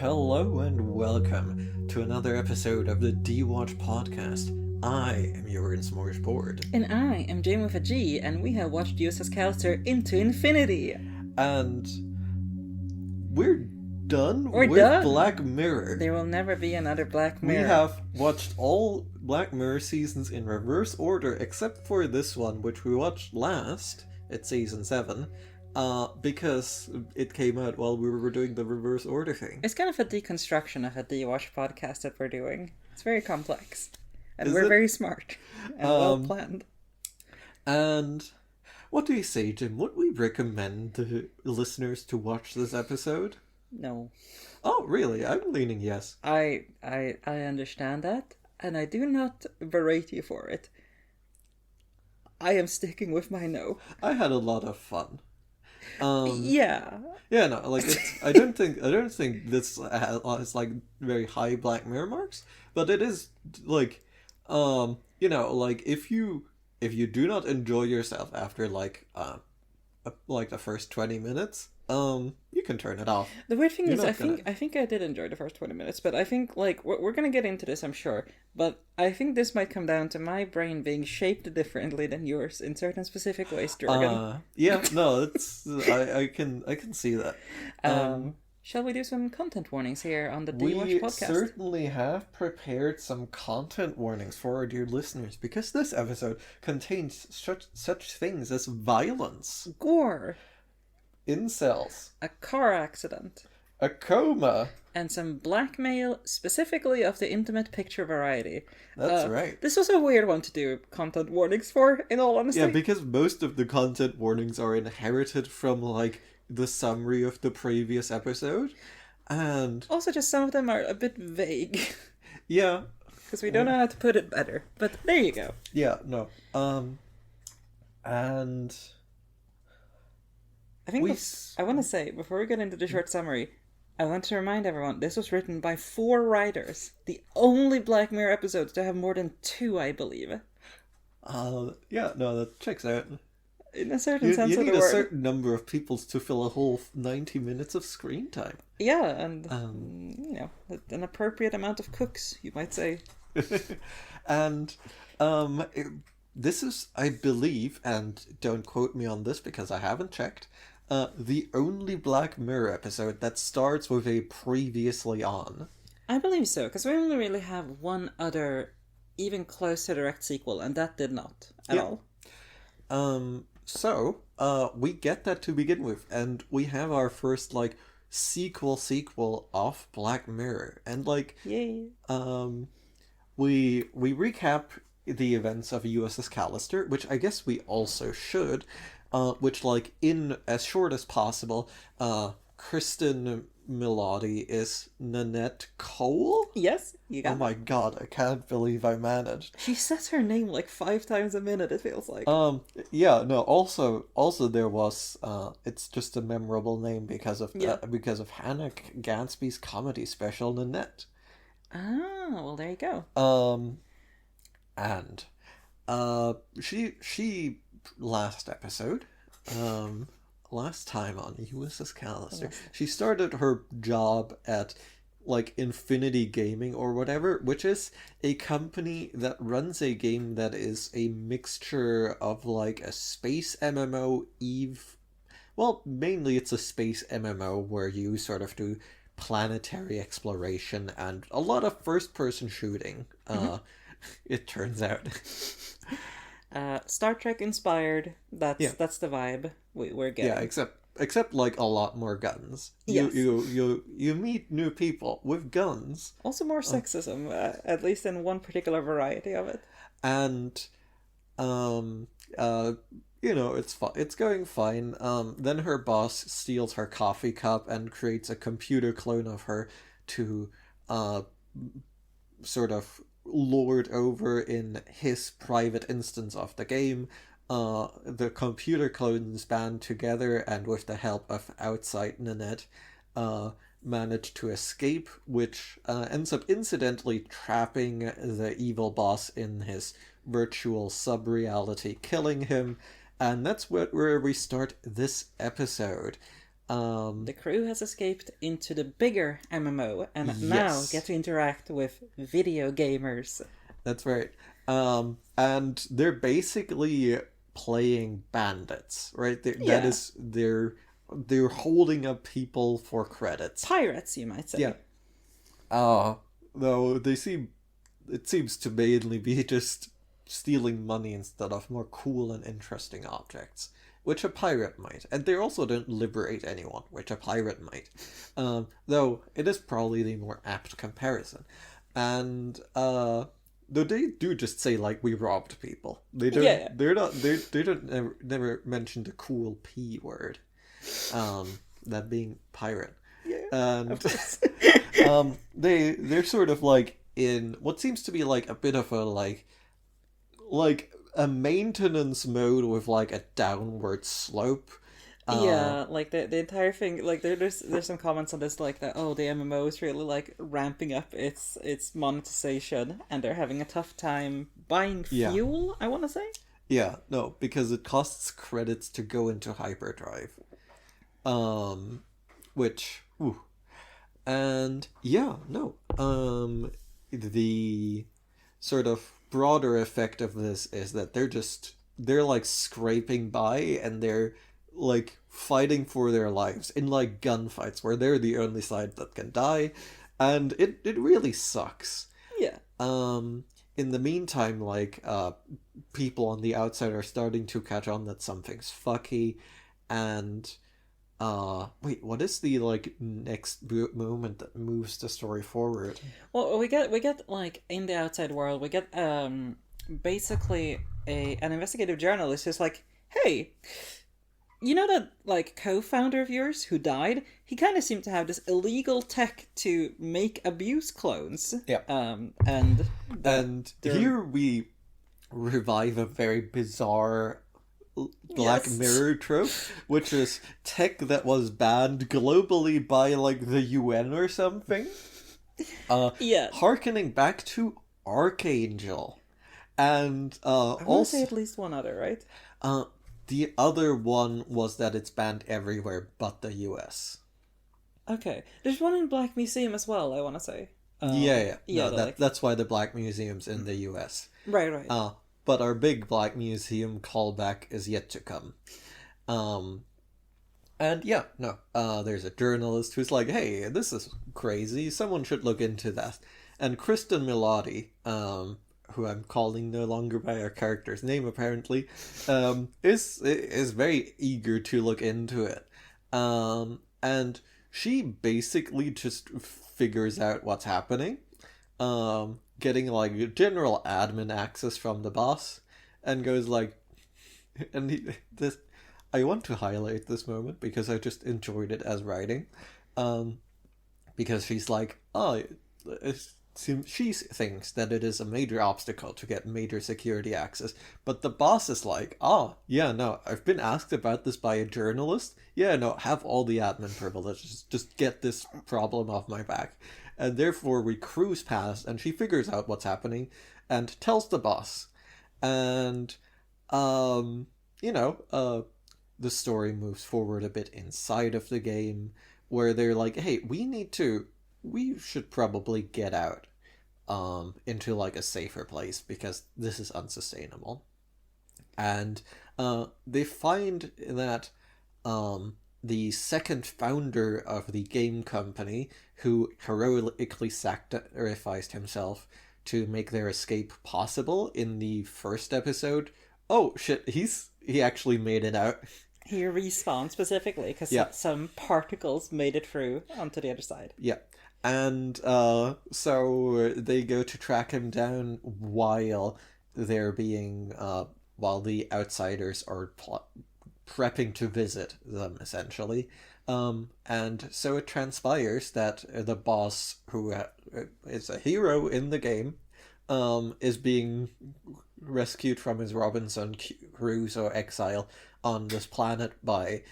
Hello and welcome to another episode of the DewatchPod. I am Jorgen Smorgasbord. And I am Jane with a G, and we have watched USS Callister into infinity. And we're done We're with done. Black Mirror. There will never be another Black Mirror. We have watched all Black Mirror seasons in reverse order, except for this one, which we watched last. It's season 7. Because it came out while we were doing the reverse order thing. It's kind of a deconstruction of a DewatchPod podcast that we're doing. It's very complex. And Is we're it? very smart. And well planned. And what do you say, Jim? Would we recommend the listeners to watch this episode? No. Oh, really? I'm leaning yes. I understand that, and I do not berate you for it. I am sticking with my no. I had a lot of fun. Yeah. Yeah, no, like I don't think this has like very high Black Mirror marks, but it is like, like if you do not enjoy yourself after like the first 20 minutes, you can turn it off. The weird thing is, I think I did enjoy the first 20 minutes, but I think, like, we're gonna get into this, I'm sure, but I think this might come down to my brain being shaped differently than yours in certain specific ways, Jorgen. Yeah, no, it's, I can see that. Shall we do some content warnings here on the We DewatchPod podcast? certainly have prepared some content warnings for our dear listeners, because this episode contains such things as violence, Gore, incels, a car accident, a coma. and some blackmail, specifically of the intimate picture variety. That's right. This was a weird one to do content warnings for, in all honesty. Yeah, because most of the content warnings are inherited from, like, the summary of the previous episode. And also, just some of them are a bit vague. yeah. Because we don't know how to put it better. But there you go. Yeah, no. And I think I want to say, before we get into the short summary, I want to remind everyone, this was written by 4 writers. The only Black Mirror episodes to have more than 2, I believe. Yeah, no, that checks out. In a certain sense you of need the a word. certain number of people to fill a whole 90 minutes of screen time. Yeah, and, an appropriate amount of cooks, you might say. And, this is, I believe, and don't quote me on this because I haven't checked, the only Black Mirror episode that starts with a previously on. I believe so, because we only really have one other, even close to direct sequel, and that did not at all. So, we get that to begin with, and we have our first, like, sequel of Black Mirror, and, like, Yay. we recap the events of USS Callister, which I guess we also should, which, like, in as short as possible, Kristen Milotti is Nanette Cole? Yes, you got Oh my god, I can't believe I managed. She says her name like 5 times a minute, it feels like. Yeah, no, also there was, it's just a memorable name because of Hannah Gadsby's comedy special, Nanette. Ah, well, there you go. And, she last episode, last time on USS Callister, she started her job at, like, Infinity Gaming or whatever, which is a company that runs a game that is a mixture of, like, a space MMO, well, mainly it's a space MMO where you sort of do planetary exploration and a lot of first-person shooting, it turns out. Star Trek inspired. That's the vibe we're getting. Yeah, except like a lot more guns. Yes. You meet new people with guns. Also more sexism, at least in one particular variety of it. And it's going fine. Then her boss steals her coffee cup and creates a computer clone of her to sort of lord over in his private instance of the game. The computer clones band together and with the help of outside Nanette manage to escape, which ends up incidentally trapping the evil boss in his virtual sub-reality, killing him, and that's where we start this episode. The crew has escaped into the bigger MMO and now Yes. get to interact with video gamers. That's right. And they're basically playing bandits, right? That Yeah. is they're holding up people for credits. Pirates, you might say. Yeah. Though it seems to mainly be just stealing money instead of more cool and interesting objects, which a pirate might. And they also don't liberate anyone, which a pirate might. Though it is probably the more apt comparison. And though they do just say like we robbed people. They don't. Yeah. They don't never mention the cool P word. That being pirate. Yeah. And they're sort of like in what seems to be like a bit of a like a maintenance mode with like a downward slope. Yeah, like the entire thing, like there's some comments on this like that. Oh, the MMO is really like ramping up its monetization, and they're having a tough time buying fuel. I want to say. Yeah, no, because it costs credits to go into hyperdrive. Which, and yeah, no. The sort of broader effect of this is that they're like scraping by, and they're like fighting for their lives in like gunfights where they're the only side that can die, and it really sucks. Yeah. In the meantime, like people on the outside are starting to catch on that something's fucky, and wait, what is the like next moment that moves the story forward? Well, we get like in the outside world, we get basically an investigative journalist who's like, hey, you know that like co-founder of yours who died? He kind of seemed to have this illegal tech to make abuse clones. Yeah. And here we revive a very bizarre Black Mirror trope, which is tech that was banned globally by like the UN or something. Harkening back to Archangel, and I want to also say at least one other, right? The other one was that it's banned everywhere but the US. Okay, there's one in Black Museum as well. I want to say. Yeah. No, like... that's why the Black Museum's in the US. Right. But our big Black Museum callback is yet to come. And yeah, no, there's a journalist who's like, hey, this is crazy, someone should look into that. And Kristen Milotti, who I'm calling no longer by our character's name apparently, is very eager to look into it. And she basically just figures out what's happening. Getting like general admin access from the boss, and goes like, I want to highlight this moment because I just enjoyed it as writing, because she's like, she thinks that it is a major obstacle to get major security access, but the boss is like, yeah, no, I've been asked about this by a journalist, yeah, no, have all the admin privileges, just get this problem off my back. And therefore we cruise past, and she figures out what's happening and tells the boss. And, the story moves forward a bit inside of the game, where they're like, hey, we should probably get out into like a safer place because this is unsustainable. And they find that the second founder of the game company, who heroically sacrificed himself to make their escape possible in the first episode. Oh shit, he actually made it out. He respawned specifically because some particles made it through onto the other side. Yeah. And so they go to track him down while while the outsiders are prepping to visit them, essentially. And so it transpires that the boss, who is a hero in the game, is being rescued from his Robinson Crusoe exile on this planet by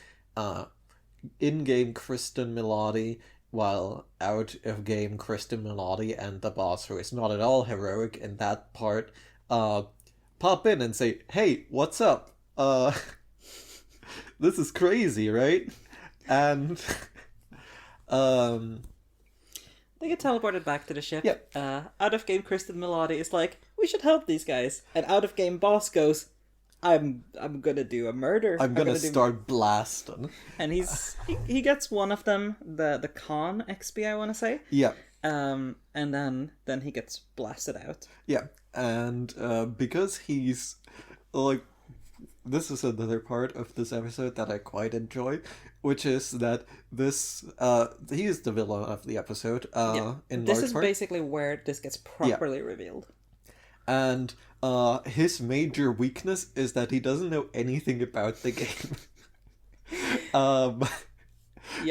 in-game Kristen Milotti, while out of game Kristen Milotti and the boss, who is not at all heroic in that part, pop in and say, hey, what's up? This is crazy, right? And They get teleported back to the ship. Yep. Out of game Kristen Milotti is like, we should help these guys. And out of game boss goes, I'm gonna do a murder. I'm gonna start blasting. And he gets one of them, the con XP, I want to say. Yeah. And then he gets blasted out. Yeah. And because he's like, this is another part of this episode that I quite enjoy, which is that this he is the villain of the episode. In this large is part. Basically where this gets properly revealed. And his major weakness is that he doesn't know anything about the game.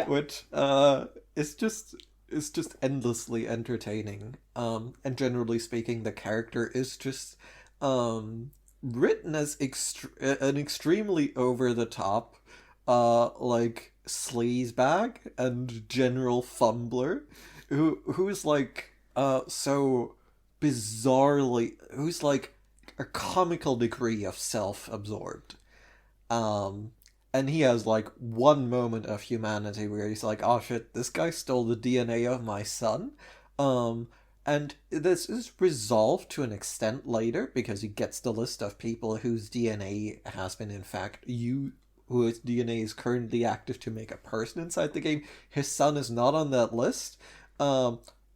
Which is just endlessly entertaining. And generally speaking, the character is just written as an extremely over the top, like sleazebag and general fumbler, who's like so bizarrely, who's like a comical degree of self-absorbed. And he has like one moment of humanity where he's like, oh shit, this guy stole the DNA of my son. And this is resolved to an extent later because he gets the list of people whose DNA has been in fact whose DNA is currently active to make a person inside the game. His son is not on that list.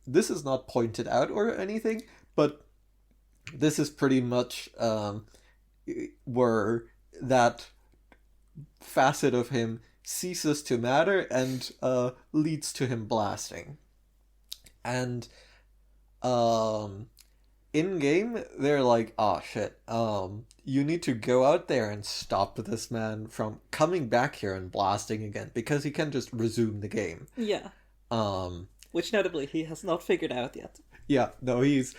This is not pointed out or anything, but this is pretty much where that facet of him ceases to matter and leads to him blasting. And in game they're like, oh shit, you need to go out there and stop this man from coming back here and blasting again, because he can just resume the game. Yeah. Which notably he has not figured out yet. Yeah, no, he's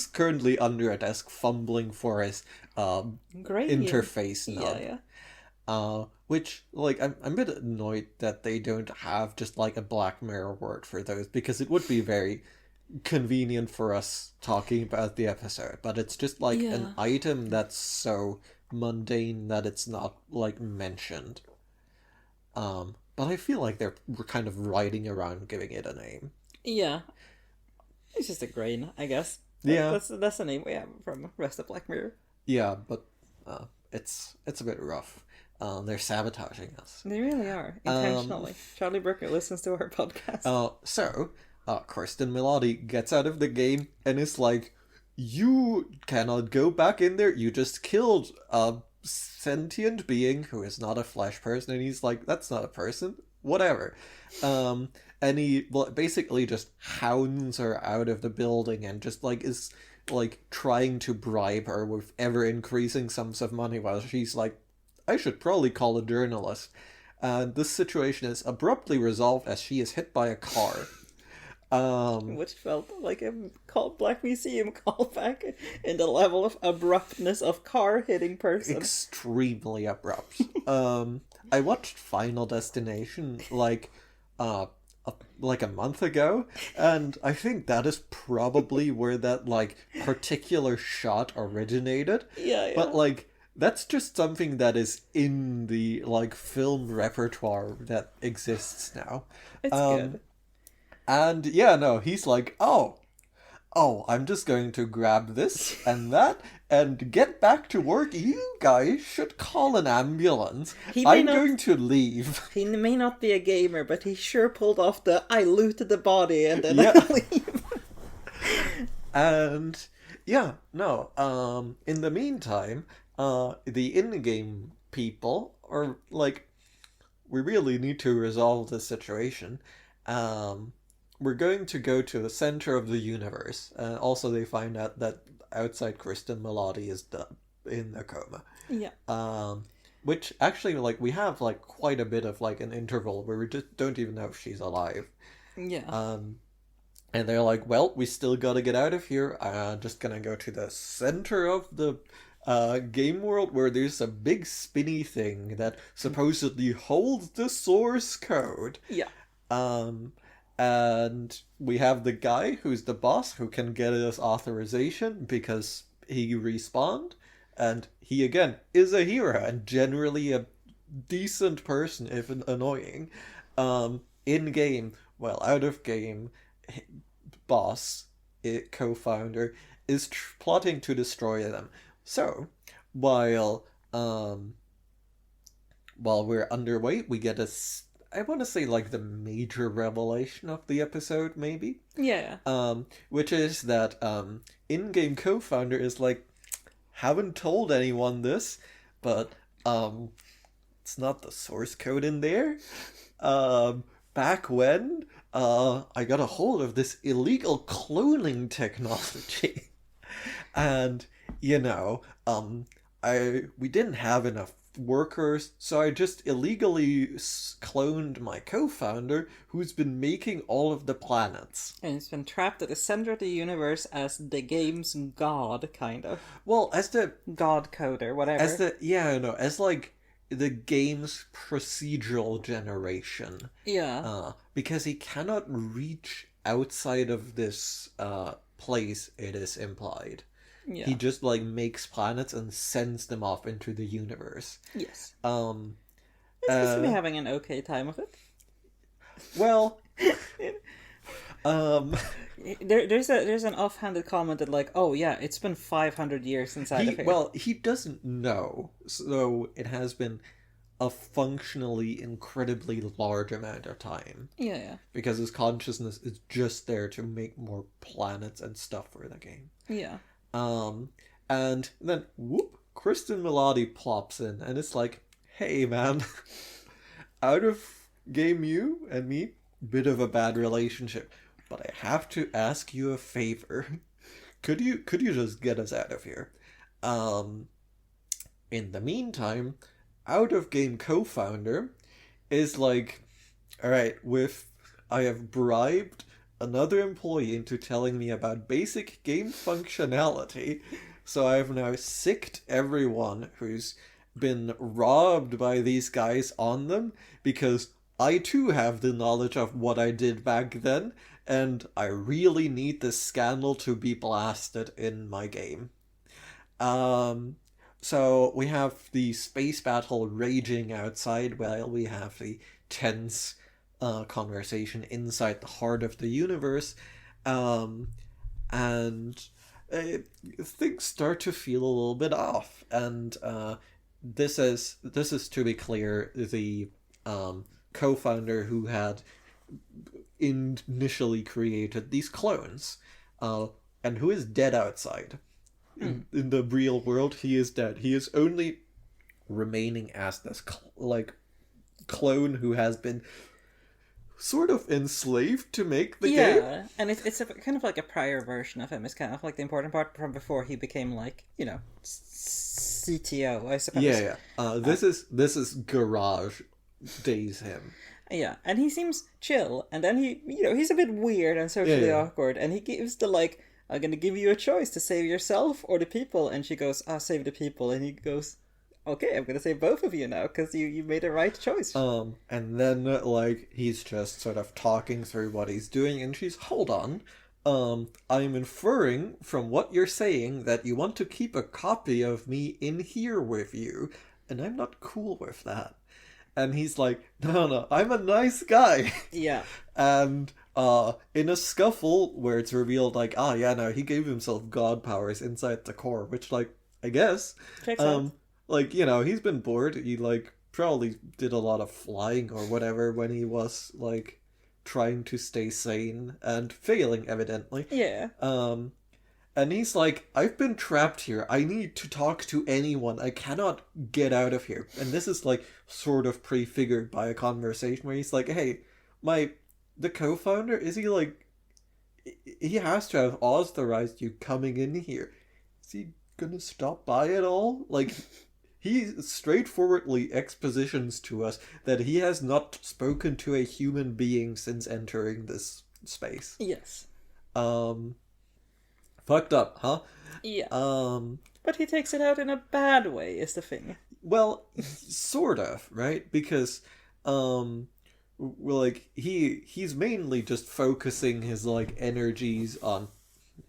currently under a desk fumbling for his interface node. Yeah. Which, like, I'm a bit annoyed that they don't have just like a Black Mirror word for those, because it would be very convenient for us talking about the episode, but it's just like an item that's so mundane that it's not like mentioned. But I feel like they're kind of riding around giving it a name. Yeah. It's just a grain, I guess. Yeah. That's the name we have from rest of Black Mirror. Yeah, but it's a bit rough. They're sabotaging us. They really are, intentionally. Charlie Brooker listens to our podcast. So Kirsten Milotti gets out of the game and is like, you cannot go back in there, you just killed a sentient being who is not a flesh person. And he's like, that's not a person, whatever. And he basically just hounds her out of the building and just like is like trying to bribe her with ever increasing sums of money, while she's like, I should probably call a journalist. And this situation is abruptly resolved as she is hit by a car. Which felt like a Black Museum callback in the level of abruptness of car hitting person. Extremely abrupt. I watched Final Destination like a month ago, and I think that is probably where that like particular shot originated. Yeah. But like, that's just something that is in the like film repertoire that exists now. It's good. And yeah, no, he's like, oh, I'm just going to grab this and that and get back to work. You guys should call an ambulance. I'm going to leave. He may not be a gamer, but he sure pulled off the I looted the body and then I leave. And yeah, no, in the meantime, the in-game people are like, we really need to resolve this situation. We're going to go to the center of the universe. Also, they find out that outside Kristen Milotti is in a coma. Yeah. Which actually, like, we have like quite a bit of like an interval where we just don't even know if she's alive. Yeah. And they're like, well, we still gotta get out of here. Just gonna go to the center of the game world where there's a big spinny thing that supposedly holds the source code. Yeah. And we have the guy who's the boss who can get us authorization because he respawned, and he again is a hero and generally a decent person, if annoying. In game, well, out of game, boss, co-founder, is plotting to destroy them. So, while while we're underway, we get I want to say like the major revelation of the episode, maybe. Yeah. Which is that in-game co-founder is like, haven't told anyone this, but it's not the source code in there. Back when I got a hold of this illegal cloning technology, and we didn't have enough workers, so I just illegally cloned my co-founder, who's been making all of the planets. And it's been trapped at the center of the universe as the game's god, kind of. Well, as the god coder, whatever. As like the game's procedural generation. Yeah. Because he cannot reach outside of this place, it is implied. Yeah. He just like makes planets and sends them off into the universe. Yes. He's been having an okay time with it. Well, there's an offhanded comment that like, oh yeah, it's been 500 years inside of here. Well, he doesn't know, so it has been a functionally incredibly large amount of time. Yeah. Because his consciousness is just there to make more planets and stuff for the game. Yeah. And then, whoop, Kristen Milotti plops in, and it's like, hey, man, out of game you and me, bit of a bad relationship, but I have to ask you a favor. Could you just get us out of here? In the meantime, out of game co-founder is like, all right, I have bribed another employee into telling me about basic game functionality, so I've now sicked everyone who's been robbed by these guys on them, because I too have the knowledge of what I did back then, and I really need this scandal to be blasted in my game. So we have the space battle raging outside while we have the tense conversation inside the heart of the universe, and things start to feel a little bit off. And this is to be clear, the co-founder who had initially created these clones, and who is dead outside. In the real world, he is dead. He is only remaining as this clone who has been sort of enslaved to make the game. Yeah, and it's kind of like a prior version of him. It's kind of like the important part from before he became like, CTO, I suppose. Yeah. This is garage days him. Yeah, and he seems chill, and then he's a bit weird and socially awkward, and he gives the like, I'm gonna give you a choice to save yourself or the people, and she goes, I'll save the people, and he goes, okay, I'm gonna save both of you now, because you made a right choice. And then, he's just sort of talking through what he's doing, and she's, hold on, I'm inferring from what you're saying that you want to keep a copy of me in here with you, and I'm not cool with that. And he's like, no, I'm a nice guy. Yeah. And in a scuffle where it's revealed, he gave himself god powers inside the core, which, I guess. Checks out. He's been bored. He, probably did a lot of flying or whatever when he was, trying to stay sane and failing, evidently. Yeah. And he's like, I've been trapped here. I need to talk to anyone. I cannot get out of here. And this is, sort of prefigured by a conversation where he's like, hey, the co-founder, is he, he has to have authorized you coming in here. Is he gonna stop by at all? He straightforwardly expositions to us that he has not spoken to a human being since entering this space. Yes. Fucked up, huh? Yeah. But he takes it out in a bad way, is the thing. Well, sort of, right? Because, he's mainly just focusing his, energies on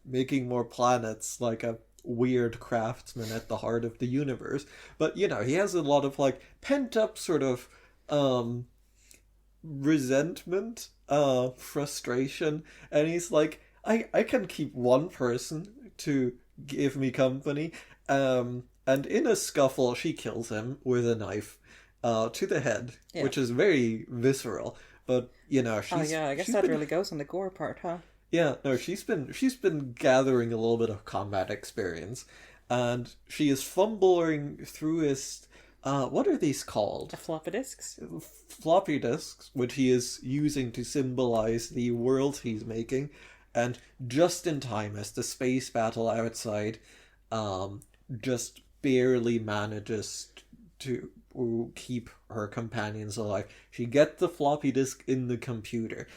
making more planets, like a weird craftsman at the heart of the universe. But, he has a lot of, pent-up sort of, resentment, frustration, and he's like, I can keep one person to give me company. And in a scuffle, she kills him with a knife, to the head, which is very visceral. But she's I guess that really goes on the gore part, huh? Yeah, no, she's been gathering a little bit of combat experience, and she is fumbling through his what are these called? The floppy disks. Floppy disks, which he is using to symbolize the world he's making, and just in time as the space battle outside, just barely manages to keep her companions alive. She gets the floppy disk in the computer,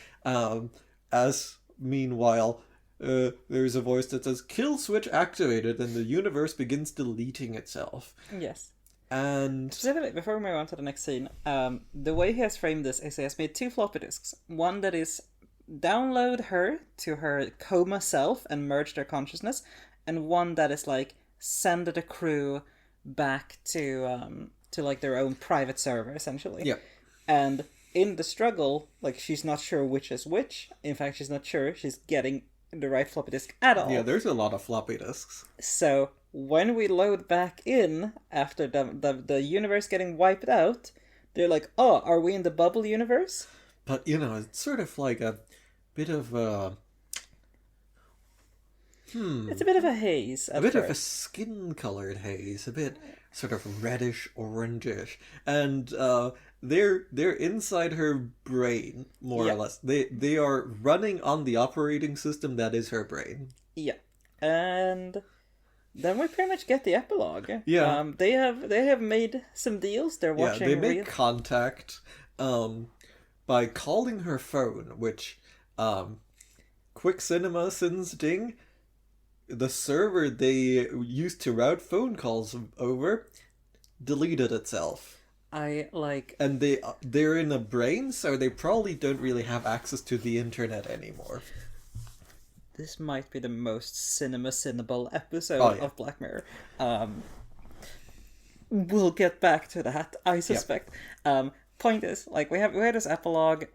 as meanwhile, there's a voice that says, "Kill switch activated," and the universe begins deleting itself. Yes. And specifically, before we move on to the next scene, the way he has framed this is he has made 2 floppy disks. One that is download her to her coma self and merge their consciousness, and one that is like send the crew back to like their own private server, essentially. Yeah. And in the struggle, like, she's not sure which is which. In fact, she's not sure she's getting the right floppy disk at all. Yeah, there's a lot of floppy disks. So when we load back in after the universe getting wiped out, they're like, "Oh, are we in the bubble universe?" But it's sort of like a bit of a It's a bit of a haze. A bit of a skin-colored haze, a bit sort of reddish, orangish, and they're inside her brain, more or less. They are running on the operating system that is her brain. Yeah, and then we pretty much get the epilogue. Yeah, they have made some deals. They're watching. Yeah, they make contact, by calling her phone, which, quick cinema sins ding. The server they used to route phone calls over deleted itself. And they're in a brain, so they probably don't really have access to the internet anymore. This might be the most cinema-cinnable episode of Black Mirror. We'll get back to that, I suspect. Yep. Point is, like, we have this epilogue.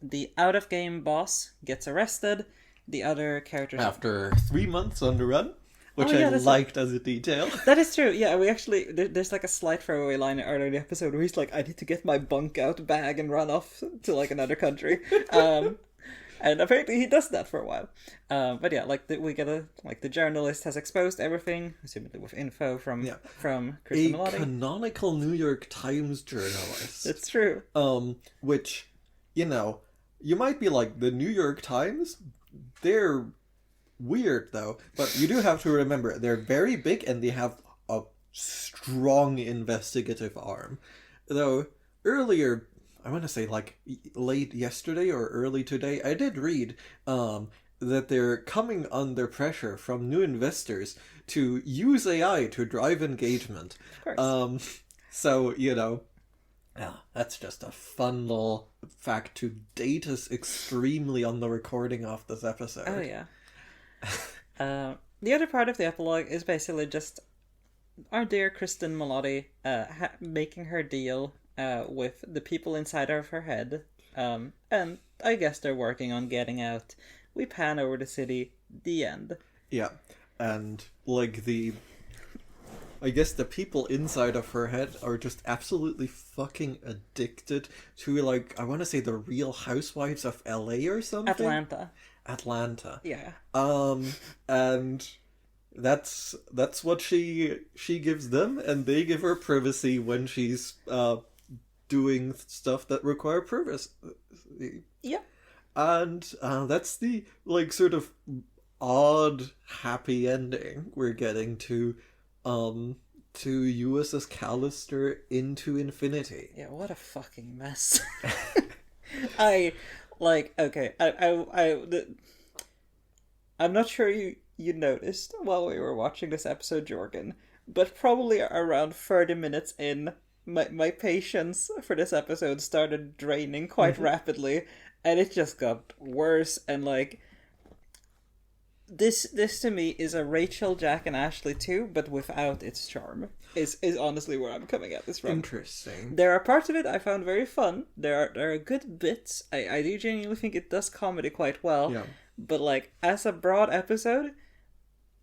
The out-of-game boss gets arrested. The other characters... After 3 months on the run, which I liked as a detail. That is true, yeah. We actually... There's like a slight throwaway line earlier in the episode where he's like, "I need to get my bunk out bag and run off to, like, another country." And apparently he does that for a while. But yeah, like, we get the journalist has exposed everything, presumably with info from Kristen Milotti. A canonical New York Times journalist. It's true. Which, you might be like, the New York Times... They're weird, though. But you do have to remember, they're very big and they have a strong investigative arm. Though, earlier, I want to say, like, late yesterday or early today, I did read that they're coming under pressure from new investors to use AI to drive engagement. Of course. So, that's just a fun little fact to date us extremely on the recording of this episode. Oh, yeah. The other part of the epilogue is basically just our dear Kristen Milotti making her deal with the people inside of her head. And I guess they're working on getting out. We pan over the city. The end. Yeah. And, like, I guess the people inside of her head are just absolutely fucking addicted to, like, I want to say the Real Housewives of LA or something? Atlanta. Yeah. And that's what she gives them, and they give her privacy when she's doing stuff that require privacy. Yeah. And that's the, like, sort of odd happy ending we're getting to USS Callister into infinity. Yeah, what a fucking mess. I'm not sure you noticed while we were watching this episode, Jorgen, but probably around 30 minutes in, my patience for this episode started draining quite rapidly, and it just got worse, and, like, this to me is a Rachel, Jack, and Ashley 2, but without its charm. Is honestly where I'm coming at this from. Interesting. There are parts of it I found very fun. There are good bits. I do genuinely think it does comedy quite well. Yeah. But like as a broad episode,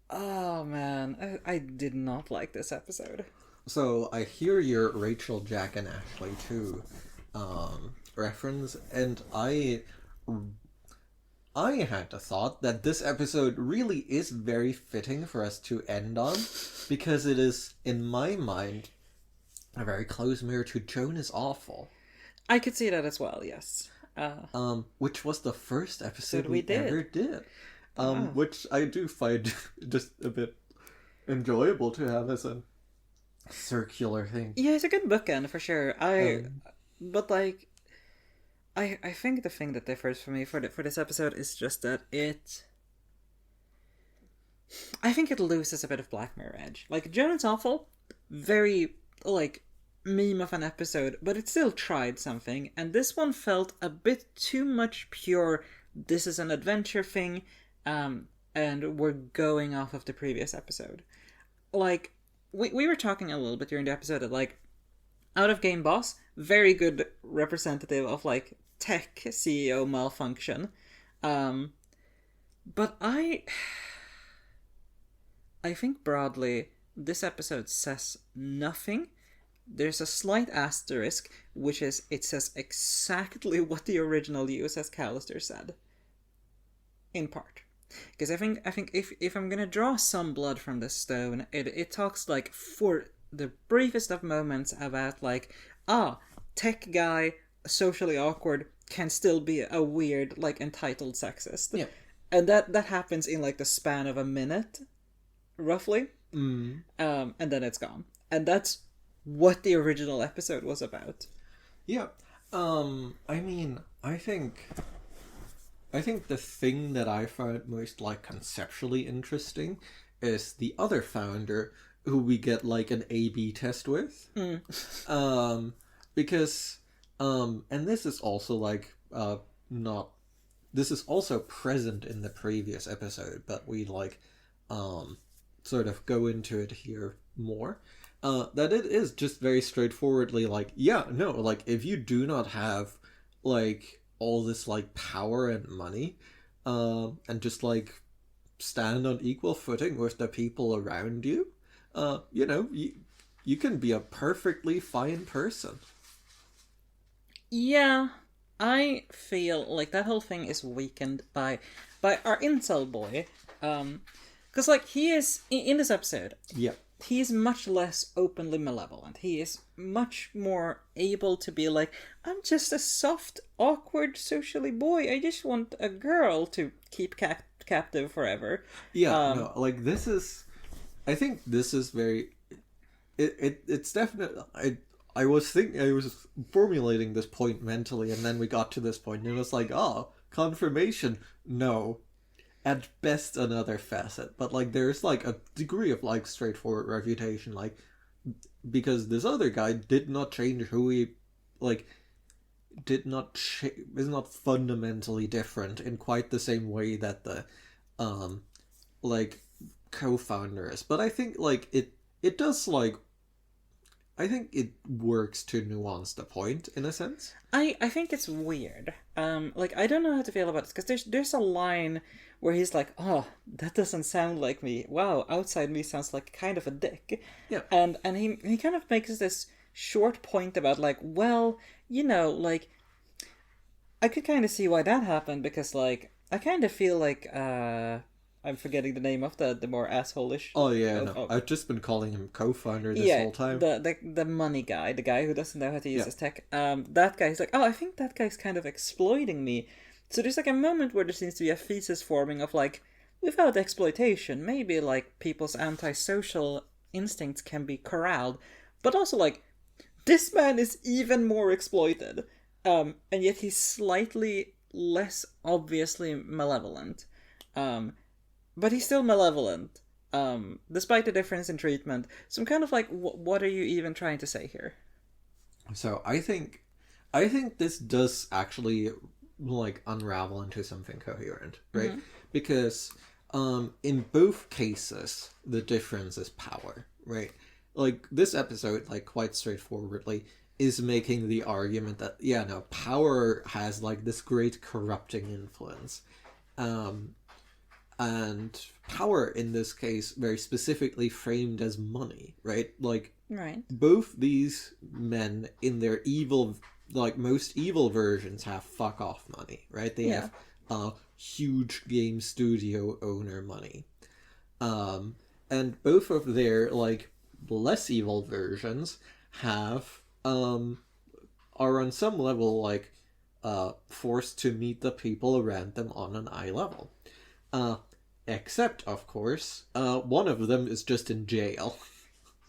oh man, I did not like this episode. So I hear your Rachel, Jack, and Ashley 2 reference, and I had the thought that this episode really is very fitting for us to end on, because it is, in my mind, a very close mirror to Joan is Awful. I could see that as well, yes. Which was the first episode we ever did. Which I do find just a bit enjoyable to have as a circular thing. Yeah, it's a good bookend for sure. But like, I think the thing that differs for me for this episode is just that I think it loses a bit of Black Mirror edge. Like, Joan is Awful, very like meme of an episode, but it still tried something, and this one felt a bit too much pure. This is an adventure thing, and we're going off of the previous episode. Like, we were talking a little bit during the episode that, like, Out of Game Boss, very good representative of, like, tech CEO malfunction. But I think broadly, this episode says nothing. There's a slight asterisk, which is it says exactly what the original USS Callister said. In part. Because I think if I'm gonna draw some blood from this stone, it talks like for the briefest of moments about like, tech guy, socially awkward, can still be a weird, like, entitled sexist. Yeah. And that happens in like the span of a minute, roughly. Mm. And then it's gone. And that's what the original episode was about. Yeah. I mean, I think the thing that I find most, like, conceptually interesting is the other founder who we get, like, an A/B test with. Because, and this is also, like, this is also present in the previous episode, but we, like, sort of go into it here more. That it is just very straightforwardly, like, yeah, no, like, if you do not have, like, all this, like, power and money, and just, like, stand on equal footing with the people around you, you know, you can be a perfectly fine person. Yeah, I feel like that whole thing is weakened by our incel boy, because, like, he is, in this episode, Yeah. he is much less openly malevolent. He is much more able to be like, I'm just a soft, awkward, socially boy. I just want a girl to keep captive forever. Yeah, no, like, this is... I think this is very... It's definitely... I was formulating this point mentally, and then we got to this point, and it was like, confirmation. No. At best, another facet. But, like, there's, like, a degree of, like, straightforward refutation, like, because this other guy did not change who he, like, is not fundamentally different in quite the same way that the, like, co-founder is. But I think, like, it does, like, I think it works to nuance the point, in a sense. I think it's weird. Like, I don't know how to feel about this, because there's a line where he's like, oh, that doesn't sound like me. Wow, outside me sounds like kind of a dick. Yeah. And he kind of makes this short point about, like, well, you know, like, I could kind of see why that happened, because, like, I kind of feel like, I'm forgetting the name of the more asshole-ish. Oh, yeah, I've just been calling him co-founder this whole time. The money guy, the guy who doesn't know how to use his tech. That guy, he's like, I think that guy's kind of exploiting me. So there's, like, a moment where there seems to be a thesis forming of, like, without exploitation, maybe, like, people's antisocial instincts can be corralled. But also, like, this man is even more exploited. And yet he's slightly less obviously malevolent. But he's still malevolent, despite the difference in treatment. So I'm kind of like, what are you even trying to say here? So I think this does actually, like, unravel into something coherent, right? Mm-hmm. Because in both cases, the difference is power, right? Like, this episode, like, quite straightforwardly, is making the argument that, yeah, no, power has, like, this great corrupting influence. And power, in this case, very specifically framed as money, right? Like, right. Both these men, in their evil, like, most evil versions, have fuck off money, right? They have huge game studio owner money. And both of their, like, less evil versions have, are on some level, like, forced to meet the people around them on an eye level. Except, of course, one of them is just in jail,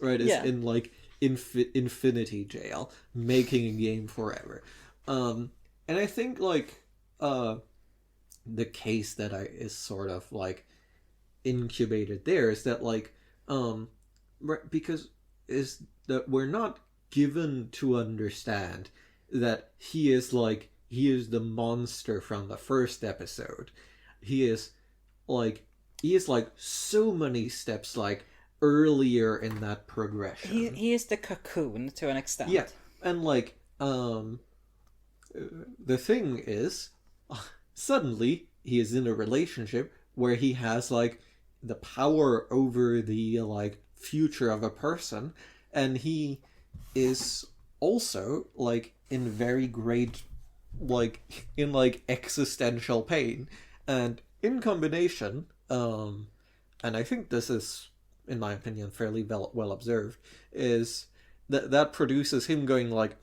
right? It's in, like, infinity jail, making a game forever. And I think, like, the case that is sort of, like, incubated there is that, like, because is that we're not given to understand that he is the monster from the first episode. He is like so many steps, like, earlier in that progression. He is the cocoon to an extent. Yeah, and, like, the thing is, suddenly he is in a relationship where he has, like, the power over the, like, future of a person, and he is also, like, in very great, like, in, like, existential pain. And in combination, and I think this is, in my opinion, fairly well observed, is that produces him going, like,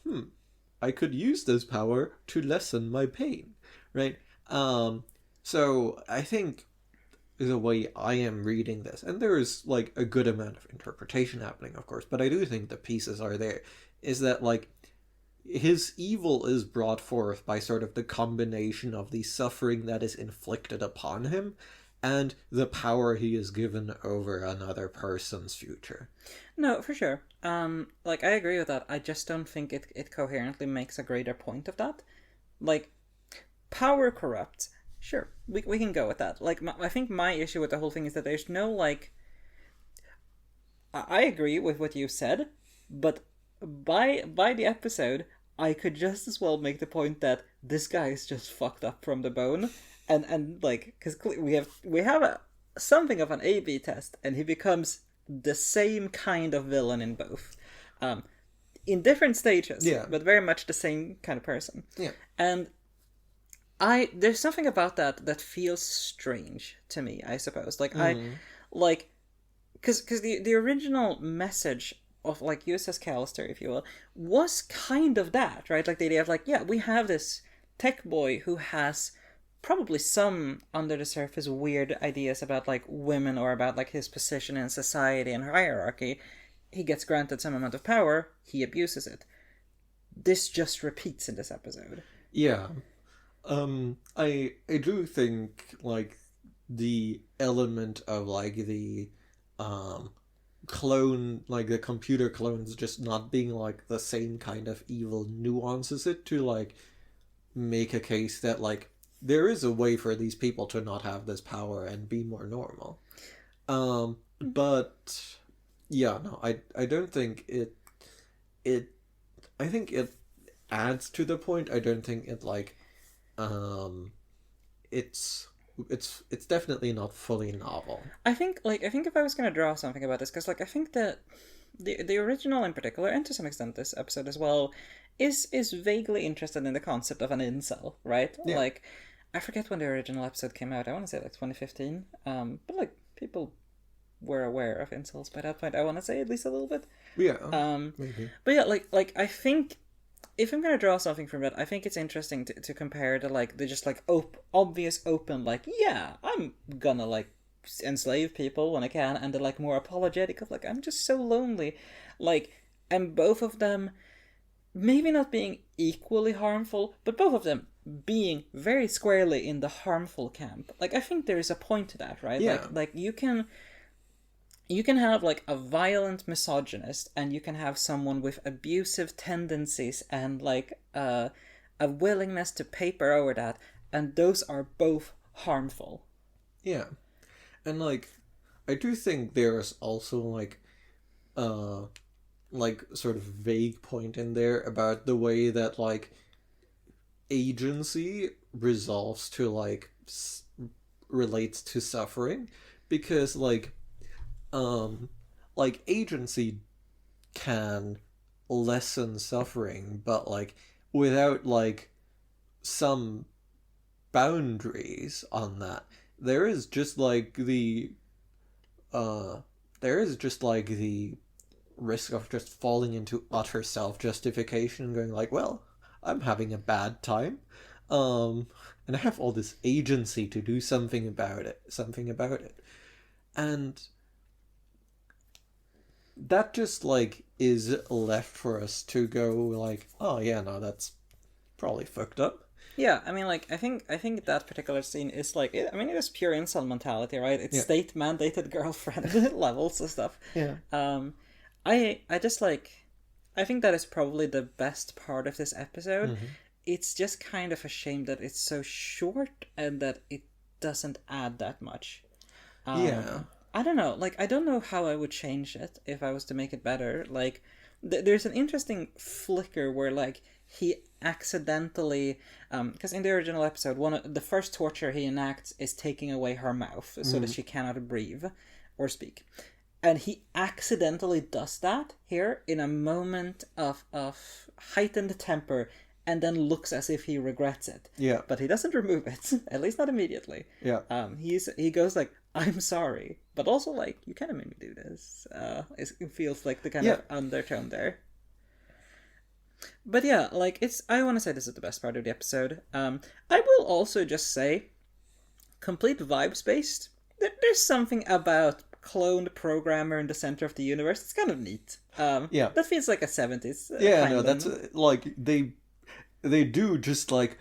I could use this power to lessen my pain, right? So I think the way I am reading this, and there is, like, a good amount of interpretation happening, of course, but I do think the pieces are there, is that, like, his evil is brought forth by sort of the combination of the suffering that is inflicted upon him and the power he is given over another person's future. No, for sure. Like, I agree with that. I just don't think it coherently makes a greater point of that. Like, power corrupts. Sure, we can go with that. Like, I think my issue with the whole thing is that there's no, like... I agree with what you said, but by the episode, I could just as well make the point that this guy is just fucked up from the bone, and like, because we have something of an A/B test, and he becomes the same kind of villain in both, in different stages, but very much the same kind of person. Yeah, and there's something about that feels strange to me, I suppose. Like, because the original message of, like, USS Callister, if you will, was kind of that, right? Like, the idea of, like, yeah, we have this tech boy who has probably some under the surface weird ideas about, like, women or about, like, his position in society and hierarchy. He gets granted some amount of power, he abuses it. This just repeats in this episode. Yeah. I do think, like, the element of, like, the clone, like, the computer clones just not being, like, the same kind of evil nuances it to, like, make a case that, like, there is a way for these people to not have this power and be more normal. But yeah, no, I don't think it I think it adds to the point. I don't think it, like, it's definitely not fully novel. I think if I was going to draw something about this, because, like, I think that the original in particular, and to some extent this episode as well, is vaguely interested in the concept of an incel, right? Yeah. Like, I forget when the original episode came out. I want to say, like, 2015. But, like, people were aware of incels by that point. I want to say at least a little bit. Yeah. Maybe. But yeah, like I think if I'm gonna draw something from it, I think it's interesting to compare to, like, the just, like, obvious open, like, yeah, I'm gonna, like, enslave people when I can, and the, like, more apologetic of, like, I'm just so lonely, like, and both of them maybe not being equally harmful, but both of them being very squarely in the harmful camp. Like, I think there is a point to that, right? Yeah. Like you can have, like, a violent misogynist, and you can have someone with abusive tendencies and, like, a willingness to paper over that, and those are both harmful. Yeah. And like, I do think there's also sort of vague point in there about the way that like agency resolves to relates to suffering, because like agency can lessen suffering, but like without like some boundaries on that, there is just like the risk of just falling into utter self-justification and going like, well, I'm having a bad time, and I have all this agency to do something about it, and that just like is left for us to go like, oh yeah, no, that's probably fucked up. Yeah, I mean, like, I think that particular scene is like, it is pure incel mentality, right? It's state mandated girlfriend levels of stuff. Yeah. I just like, I think that is probably the best part of this episode. Mm-hmm. It's just kind of a shame that it's so short and that it doesn't add that much. Yeah. I don't know. Like, I don't know how I would change it if I was to make it better. Like, there's an interesting flicker where, like, he accidentally, because in the original episode, the first torture he enacts is taking away her mouth so that she cannot breathe or speak. And he accidentally does that here in a moment of heightened temper, and then looks as if he regrets it. Yeah. But he doesn't remove it, at least not immediately. Yeah. He goes like, I'm sorry. But also like, you kind of made me do this. It feels like the kind of undertone there. But yeah, like, I want to say this is the best part of the episode. I will also just say, complete vibes based. There's something about cloned programmer in the center of the universe. It's kind of neat. That feels like a 70s. Yeah, no, that's like they do just like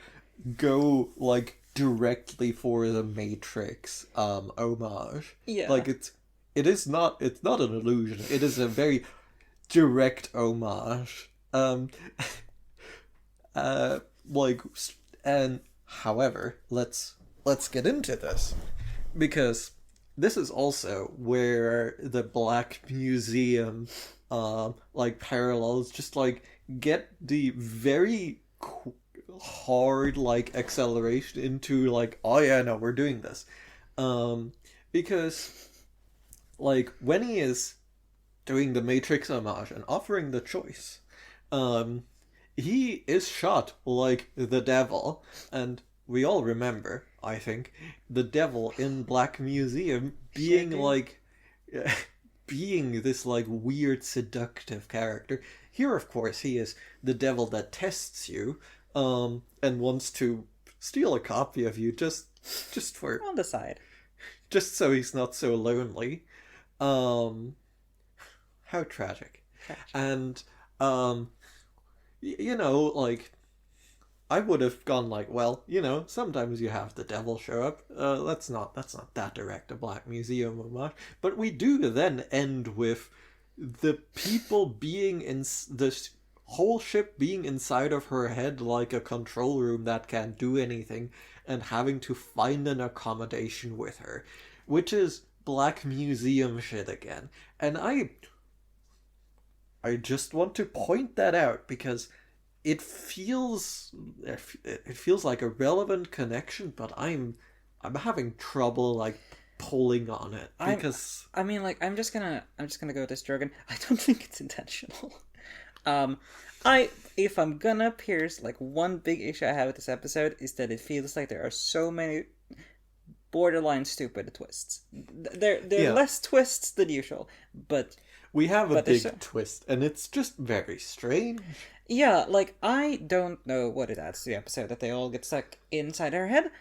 go like directly for the Matrix homage. Yeah. Like it's not an illusion. It is a very direct homage. And however, let's get into this, because this is also where the Black Museum parallels just like get the very hard like acceleration into like, oh yeah, no, we're doing this, because like when he is doing the Matrix homage and offering the choice, he is shot like the devil, and we all remember, I think, the devil in Black Museum being being this like weird seductive character. Here, of course, he is the devil that tests you, and wants to steal a copy of you just for on the side, just so he's not so lonely. How tragic. And you know, like, I would have gone like, well, you know, sometimes you have the devil show up. That's not that direct a Black Museum homage. But we do then end with the people being in this whole ship being inside of her head like a control room that can't do anything, and having to find an accommodation with her, which is Black Museum shit again. And I just want to point that out because it feels like a relevant connection, but I'm having trouble like pulling on it because I'm just gonna go with this, Jorgen. I don't think it's intentional. If I'm gonna pierce like one big issue I have with this episode is that it feels like there are so many borderline stupid twists. There are less twists than usual, but we have a big twist, and it's just very strange. Yeah, like, I don't know what it adds to the episode that they all get stuck inside her head,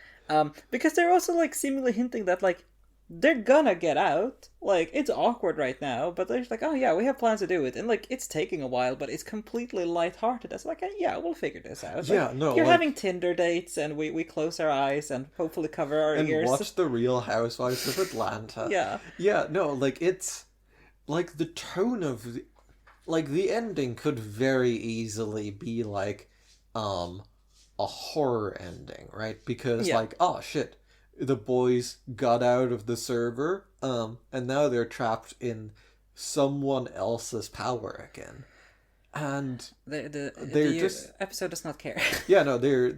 because they're also, like, seemingly hinting that, like, they're gonna get out. Like, it's awkward right now, but they're just like, oh yeah, we have plans to do it, and, like, it's taking a while, but it's completely lighthearted. It's like, yeah, we'll figure this out. Like, yeah, no, you're having Tinder dates, and we close our eyes and hopefully cover our ears. And watch The Real Housewives of Atlanta. Yeah, no, like, it's... like, the tone of the ending could very easily be like a horror ending, right? Because like, oh shit, the boys got out of the server, and now they're trapped in someone else's power again. And the episode does not care. Yeah, no, they've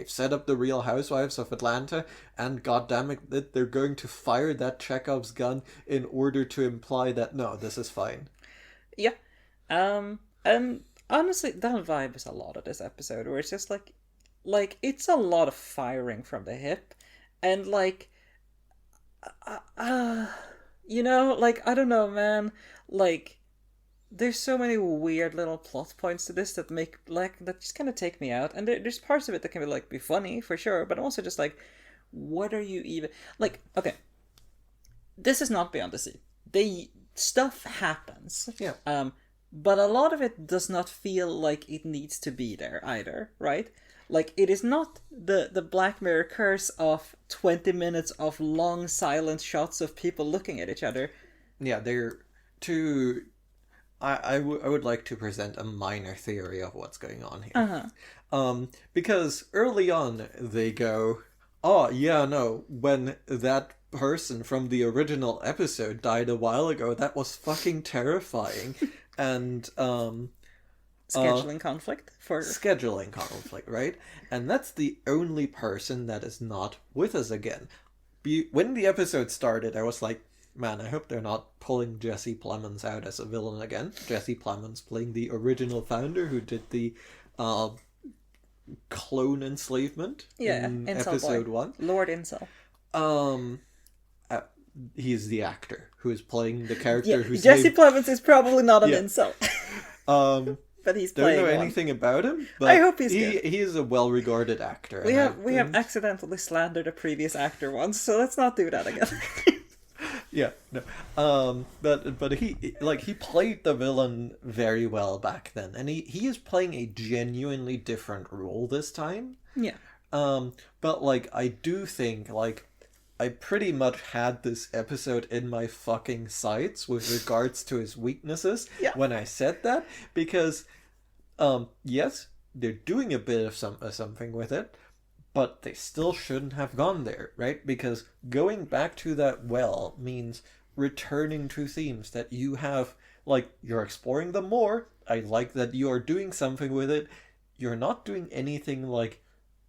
set up the Real Housewives of Atlanta, and goddammit, they're going to fire that Chekhov's gun in order to imply that no, this is fine. Yeah. And honestly, that vibe is a lot of this episode, where it's just like it's a lot of firing from the hip, and like, you know, like, I don't know, man, like, there's so many weird little plot points to this that make, like, that just kind of take me out, and there's parts of it that can be, like, be funny, for sure, but also just, like, what are you even, like, okay, this is not Beyond the Sea. Stuff happens. Yeah. But a lot of it does not feel like it needs to be there either, right? Like, it is not the Black Mirror curse of 20 minutes of long silent shots of people looking at each other. Yeah, they're too... I would like to present a minor theory of what's going on here. Because early on they go, oh, yeah, no, when that person from the original episode died a while ago, that was fucking terrifying. And, Scheduling conflict, right? And that's the only person that is not with us again. When the episode started, I was like, man, I hope they're not pulling Jesse Plemons out as a villain again. Jesse Plemons playing the original founder who did the clone enslavement in episode 1. Lord Incel. He's the actor who is playing the character who's Jesse Plemons is probably not an incel. But he's playing Don't know one. anything about him, but I hope he's good. He is a well-regarded actor. We have accidentally slandered a previous actor once, so let's not do that again. Yeah, no. But he played the villain very well back then, and he is playing a genuinely different role this time. Yeah. But like, I do think, like, I pretty much had this episode in my fucking sights with regards to his weaknesses when I said that, because yes, they're doing a bit of something with it, but they still shouldn't have gone there, right? Because going back to that well means returning to themes that you have, like, you're exploring them more. I like that you are doing something with it. You're not doing anything, like,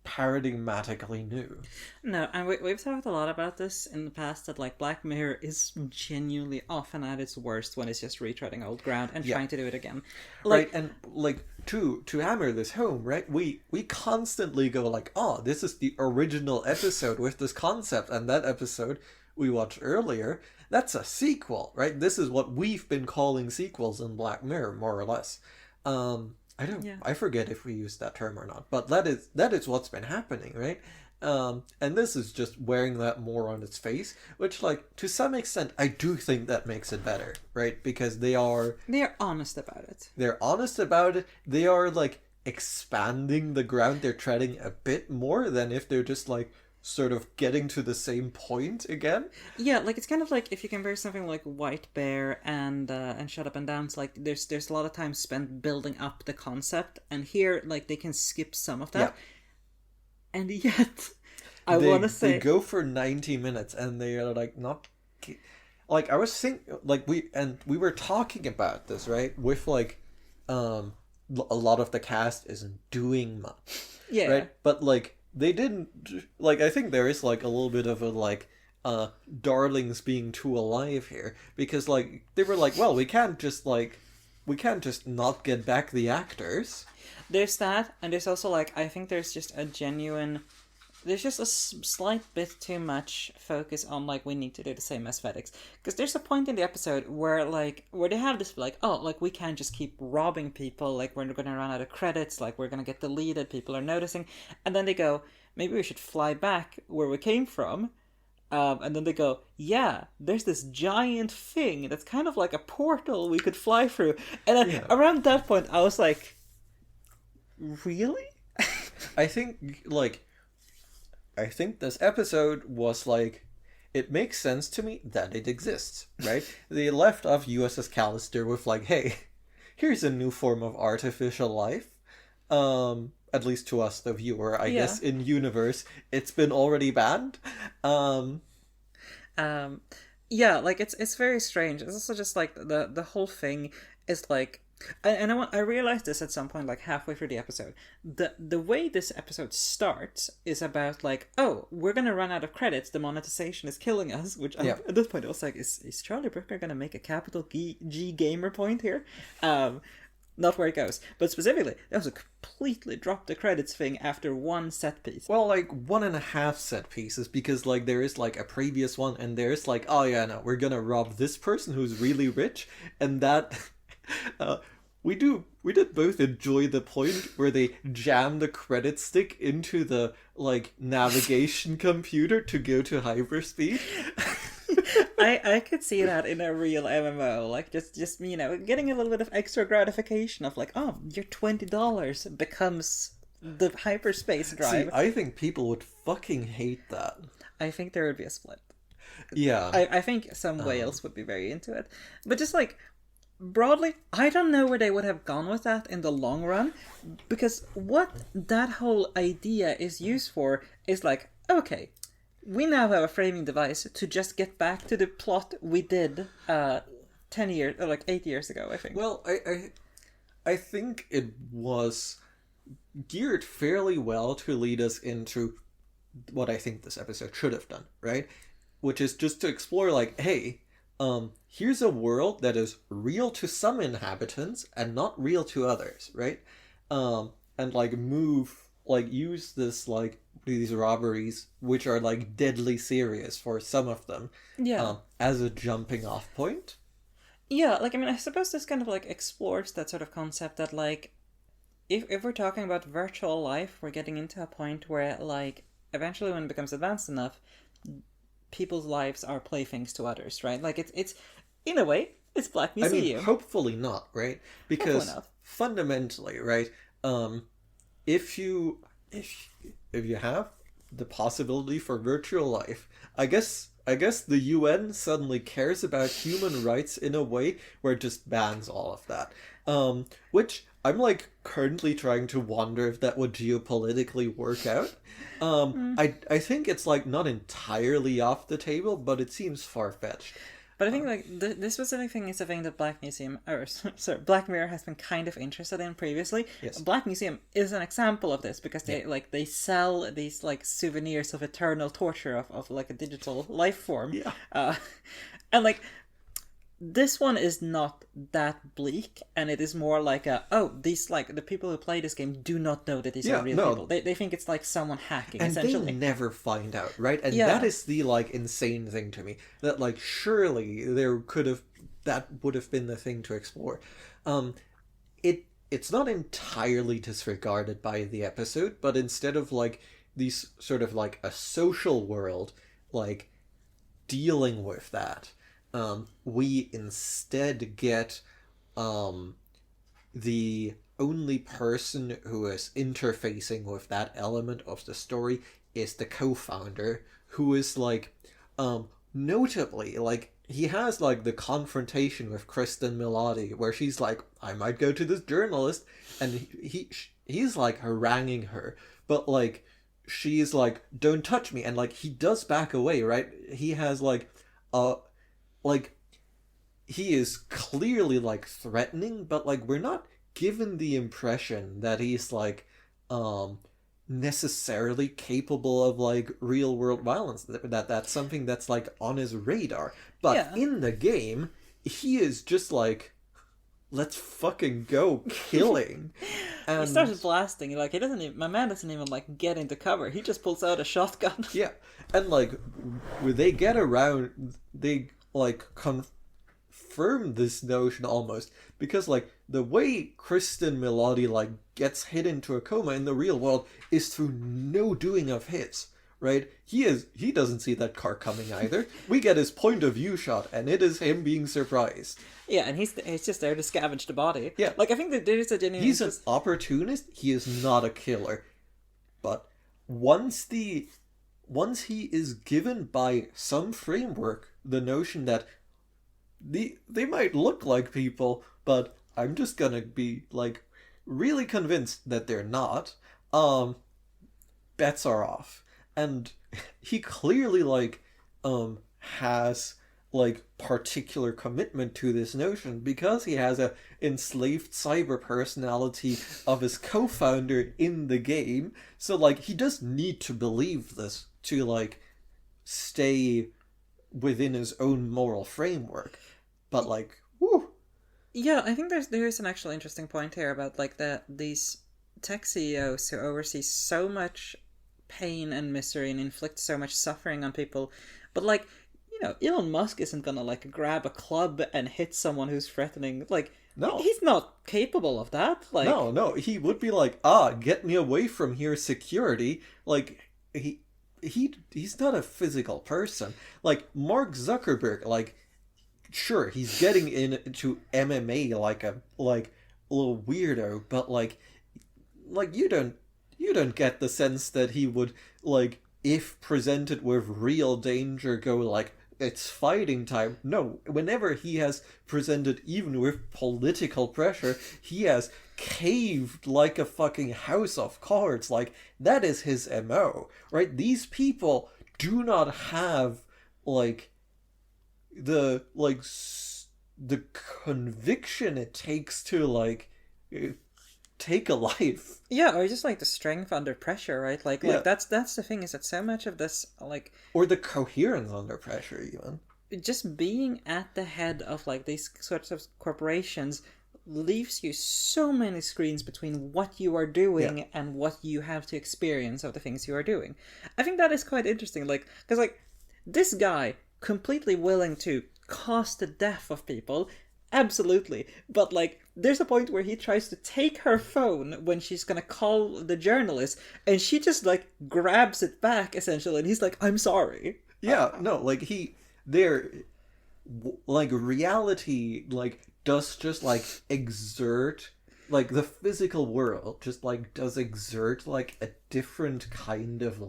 paradigmatically new. No, and we've talked a lot about this in the past, that, like, Black Mirror is genuinely often at its worst when it's just retreading old ground and trying to do it again. Like, right, and, like, to hammer this home, right, we constantly go like, oh, this is the original episode with this concept, and that episode we watched earlier, that's a sequel, right? This is what we've been calling sequels in Black Mirror, more or less. I forget if we used that term or not, but that is what's been happening, right? And this is just wearing that more on its face, which, like, to some extent, I do think that makes it better, right? Because they are honest about it. They're honest about it. They are, like, expanding the ground they're treading a bit more than if they're just, like, sort of getting to the same point again. Yeah, like, it's kind of like if you compare something like White Bear and Shut Up and Dance, like, there's a lot of time spent building up the concept, and here, like, they can skip some of that. And yet, I want to say... They go for 90 minutes, and they are, like, not... Like, I was thinking... Like, we were talking about this, right? With, like, a lot of the cast isn't doing much. Yeah. Right? But, like, they didn't... Like, I think there is, like, a little bit of a, like, darlings being too alive here. Because, like, they were like, well, we can't just not get back the actors. There's that, and there's also, like, I think there's just a slight bit too much focus on, like, we need to do the same aesthetics. Because there's a point in the episode where they have this, like, oh, like, we can't just keep robbing people, like, we're going to run out of credits, like, we're going to get deleted, people are noticing. And then they go, maybe we should fly back where we came from. And then they go, yeah, there's this giant thing that's kind of like a portal we could fly through. And then around that point, I was like... Really? I think this episode was like, it makes sense to me that it exists, right? They left off USS Callister with like, hey, here's a new form of artificial life. at least to us, the viewer, I Yeah. guess, in universe, it's been already banned. Yeah, like it's very strange. It's also just like the whole thing is like, and I realized this at some point, like halfway through the episode. The way this episode starts is about like, oh, we're gonna run out of credits. The monetization is killing us. Which Yeah. at this point I was like, is Charlie Brooker gonna make a capital G gamer point here? Not where it goes, but specifically, that was a completely drop the credits thing after one set piece. Well, like 1.5 set pieces, because like there is like a previous one, and there's like, oh yeah, no, we're gonna rob this person who's really rich, and that we did both enjoy the point where they jam the credit stick into the like navigation computer to go to hyperspeed. I could see that in a real MMO, like just getting a little bit of extra gratification of like, oh, your $20 becomes the hyperspace drive. See, I think people would fucking hate that. I think there would be a split. Yeah. I think some whales would be very into it, but just like broadly, I don't know where they would have gone with that in the long run, because what that whole idea is used for is like, okay, we now have a framing device to just get back to the plot we did 10 years, or like 8 years ago, I think. Well, I think it was geared fairly well to lead us into what I think this episode should have done, right? Which is just to explore like, hey, here's a world that is real to some inhabitants and not real to others, right? And like use this like these robberies, which are like deadly serious for some of them, Yeah. as a jumping off point. Yeah, like, I mean, I suppose this kind of like explores that sort of concept that like, if we're talking about virtual life, we're getting into a point where like, eventually when it becomes advanced enough, people's lives are playthings to others, right? Like it's in a way, it's Black Museum. I mean, hopefully not, right? Because not. fundamentally, right, if you have the possibility for virtual life, I guess the UN suddenly cares about human rights in a way where it just bans all of that. Which I'm like currently trying to wonder if that would geopolitically work out. I think it's like not entirely off the table, but it seems far-fetched. But I think like this specific thing is a thing that Black Mirror has been kind of interested in previously. Yes. Black Museum is an example of this because they sell these like souvenirs of eternal torture of like a digital life form. Yeah. And like this one is not that bleak, and it is more like these like the people who play this game do not know that these are real people. They think it's like someone hacking, and essentially. they never find out, right? And that is the like insane thing to me, that like surely that would have been the thing to explore. It's not entirely disregarded by the episode, but instead of like these sort of like a social world like dealing with that, we instead get the only person who is interfacing with that element of the story is the co-founder, who is like notably like he has like the confrontation with Kristen Milotti where she's like, I might go to this journalist, and he's like haranguing her, but like she's like, don't touch me, and like he does back away, right? He has like he is clearly like threatening, but like we're not given the impression that he's like necessarily capable of like real world violence, that's something that's like on his radar. But in the game he is just like, let's fucking go killing. And he starts blasting, like my man doesn't even like get into cover, he just pulls out a shotgun. Yeah, and like they get around, they like confirm this notion almost, because like the way Kristen Milotti like gets hit into a coma in the real world is through no doing of his, right? He doesn't see that car coming either. We get his point of view shot, and it is him being surprised. Yeah, and he's just there to scavenge the body. Yeah, like I think that there is a genuine. He's an opportunist. He is not a killer, but once he is given by some framework the notion that they might look like people, but I'm just gonna be like really convinced that they're not, bets are off, and he clearly has particular commitment to this notion because he has a enslaved cyber personality of his co-founder in the game. So he does need to believe this to stay within his own moral framework. But woo. Yeah, I think there's an actual interesting point here about these tech CEOs who oversee so much pain and misery and inflict so much suffering on people, but Elon Musk isn't gonna grab a club and hit someone who's threatening. No, he's not capable of that. No, he would be get me away from here, security. He's not a physical person. Mark Zuckerberg, sure, he's getting into MMA like a little weirdo, but you don't get the sense that he would if presented with real danger go it's fighting time. No, whenever he has presented even with political pressure, he has caved like a fucking house of cards. That is his MO, right? These people do not have the conviction it takes to take a life. Yeah, or just the strength under pressure, right? That's the thing, is that so much of this or the coherence under pressure, even just being at the head of these sorts of corporations leaves you so many screens between what you are doing and what you have to experience of the things you are doing. I think that is quite interesting, because this guy completely willing to cause the death of people. Absolutely. But there's a point where he tries to take her phone when she's gonna call the journalist, and she just grabs it back essentially, and he's I'm sorry. Yeah, no, reality does just exert the physical world just does exert a different kind of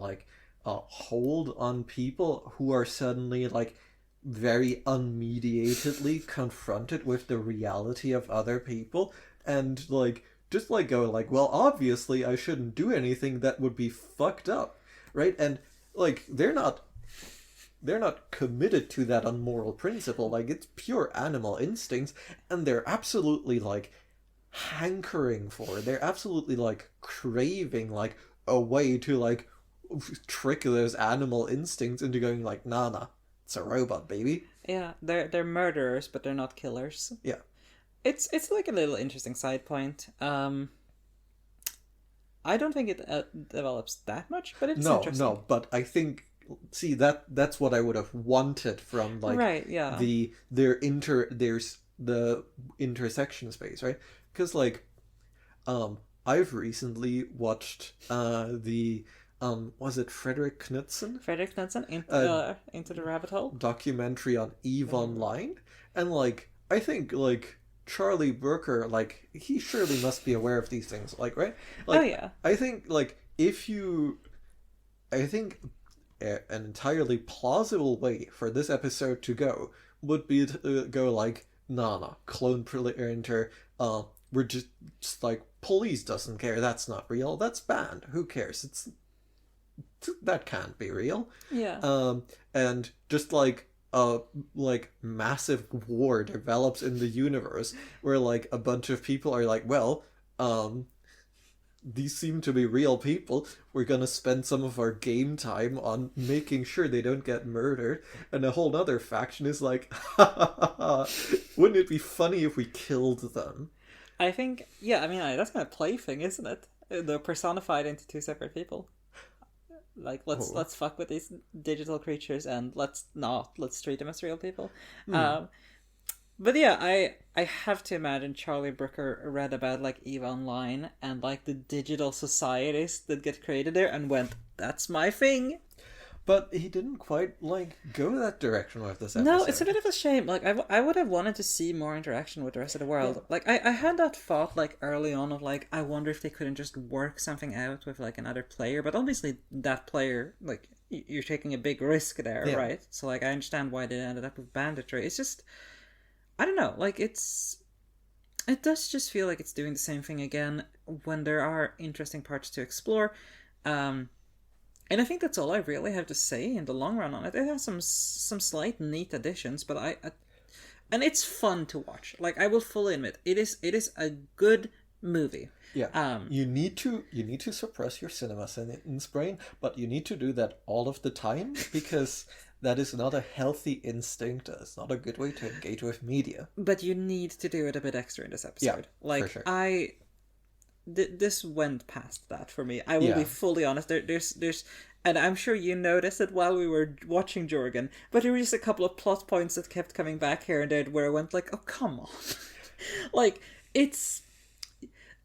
hold on people who are suddenly very unmediatedly confronted with the reality of other people, and just go well, obviously I shouldn't do anything that would be fucked up, right? And they're not committed to that unmoral principle. It's pure animal instincts, and they're absolutely hankering for it. They're absolutely craving a way to trick those animal instincts into going nah, it's a robot, baby. Yeah, they're murderers, but they're not killers. Yeah, it's a little interesting side point. I don't think it develops that much, but it's interesting. No, but I think that's what I would have wanted from right, yeah. There's the intersection space, right? Because I've recently watched the was it Frederick Knudsen? Frederick Knudsen, Into the Rabbit Hole? Documentary on EVE Online. And, I think, Charlie Brooker, he surely must be aware of these things, right? Oh, yeah. I think, I think an entirely plausible way for this episode to go would be to go, nah, clone printer, we're just police doesn't care, that's not real, that's banned, who cares, that can't be real. Yeah. And just a massive war develops in the universe where a bunch of people are well, these seem to be real people, we're gonna spend some of our game time on making sure they don't get murdered, and a whole other faction is wouldn't it be funny if we killed them? I think, yeah, I mean, that's kind of plaything, isn't it? They're personified into two separate people. Let's fuck with these digital creatures, and let's treat them as real people. But yeah, I have to imagine Charlie Brooker read about EVE Online and the digital societies that get created there and went, that's my thing. But he didn't quite go that direction with this episode. No, it's a bit of a shame. I would have wanted to see more interaction with the rest of the world. Yeah. I had that thought early on of I wonder if they couldn't just work something out with another player. But obviously that player, you're taking a big risk there, yeah. Right? So I understand why they ended up with banditry. It's just, I don't know. It does just feel like it's doing the same thing again when there are interesting parts to explore. Um, and I think that's all I really have to say in the long run on it. It has some slight neat additions, but and it's fun to watch. Like, I will fully admit, it is a good movie. Yeah, you need to suppress your cinema sins brain, but you need to do that all of the time because that is not a healthy instinct. It's not a good way to engage with media. But you need to do it a bit extra in this episode. Yeah, Like, for sure. This went past that for me. I will Yeah. be fully honest. There's, and I'm sure you noticed it while we were watching Jorgen, but there were just a couple of plot points that kept coming back here and there where I went like, oh, come on. Like, it's...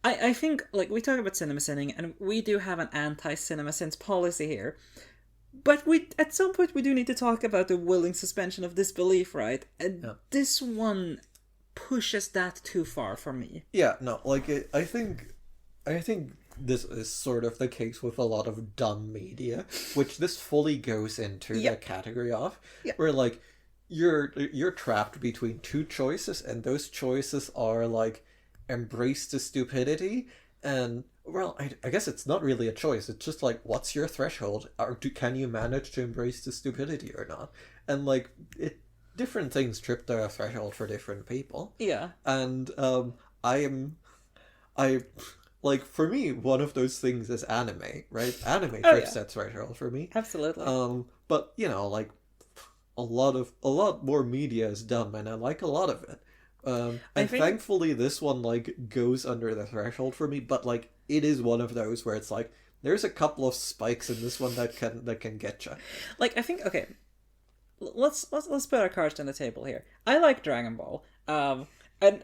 I think, like, we talk about cinema sinning, and we do have an anti-cinema sins policy here. But we, at some point, we do need to talk about the willing suspension of disbelief, right? And this one pushes that too far for me. Yeah, no, like I think this is sort of the case with a lot of dumb media, which this fully goes into the category of, where like you're trapped between two choices, and those choices are like embrace the stupidity and well, I guess it's not really a choice. It's just like, what's your threshold? Can you manage to embrace the stupidity or not? And like different things trip the threshold for different people. Yeah. And I like, for me, one of those things is anime, right? Anime trips that threshold for me. Absolutely. But you know, like a lot more media is dumb, and I like a lot of it. And thankfully this one like goes under the threshold for me, but like it is one of those where it's like there's a couple of spikes in this one that can get you. Like, I think, okay, let's put our cards on the table here. I like Dragon Ball, and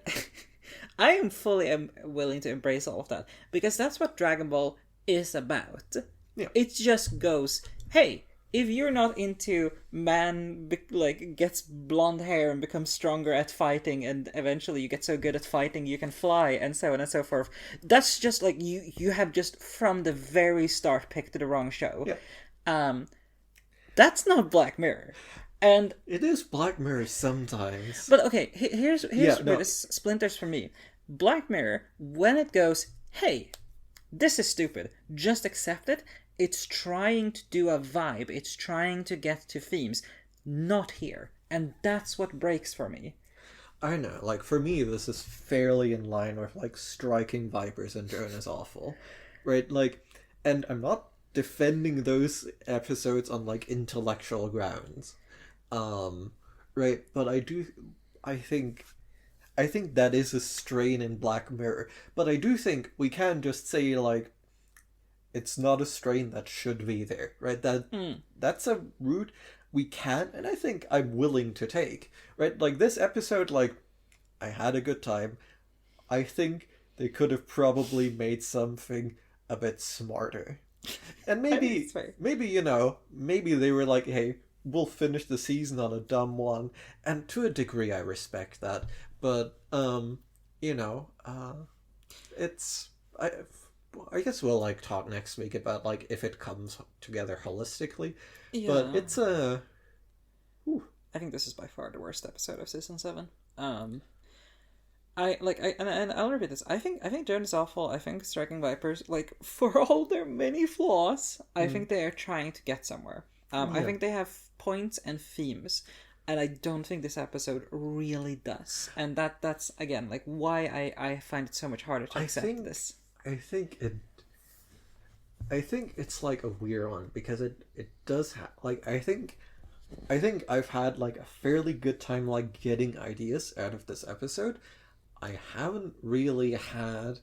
I am fully willing to embrace all of that because that's what Dragon Ball is about. Yeah. It just goes, hey, if you're not into man, like, gets blonde hair and becomes stronger at fighting, and eventually you get so good at fighting you can fly, and so on and so forth, that's just like you have just from the very start picked the wrong show. Yeah. That's not Black Mirror. And it is Black Mirror sometimes. But okay, here's where this splinters for me. Black Mirror, when it goes, hey, this is stupid, just accept it, it's trying to do a vibe, it's trying to get to themes. Not here. And that's what breaks for me. I know, like, for me, this is fairly in line with, like, Striking Vipers and Joan is Awful. Right? Like, and I'm not defending those episodes on, like, intellectual grounds. Right? But I think that is a strain in Black Mirror. But I do think we can just say, like, it's not a strain that should be there, right? That's a route we can, and I think I'm willing to take, right? Like, this episode, like, I had a good time. I think they could have probably made something a bit smarter. And maybe, you know, maybe they were like, hey, we'll finish the season on a dumb one. And to a degree, I respect that. But, you know, I guess we'll, like, talk next week about, like, if it comes together holistically. Yeah. But it's a... I think this is by far the worst episode of season 7. And I'll repeat this. I think Joan is awful. I think Striking Vipers, like, for all their many flaws, I think they are trying to get somewhere. I think they have points and themes, and I don't think this episode really does. And that's, again, like, why I find it so much harder to accept this. I think it's like a weird one because it does like I think I've had like a fairly good time like getting ideas out of this episode. I haven't really had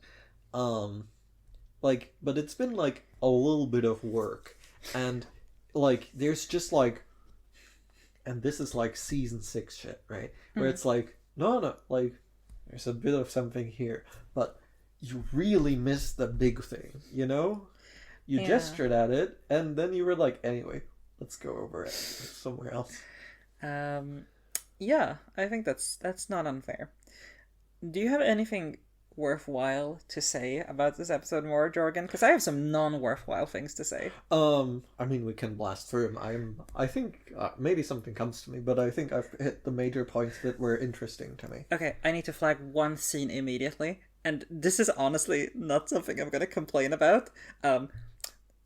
like, but it's been like a little bit of work, and like there's just like, and this is like season 6 shit, right? Where it's like no, like there's a bit of something here, but you really missed the big thing, you know? You gestured at it, and then you were like, anyway, let's go over it somewhere else. Yeah, I think that's not unfair. Do you have anything worthwhile to say about this episode more, Jorgen? Because I have some non-worthwhile things to say. I mean, we can blast through them. I think maybe something comes to me, but I think I've hit the major points that were interesting to me. Okay, I need to flag one scene immediately, and this is honestly not something I'm going to complain about.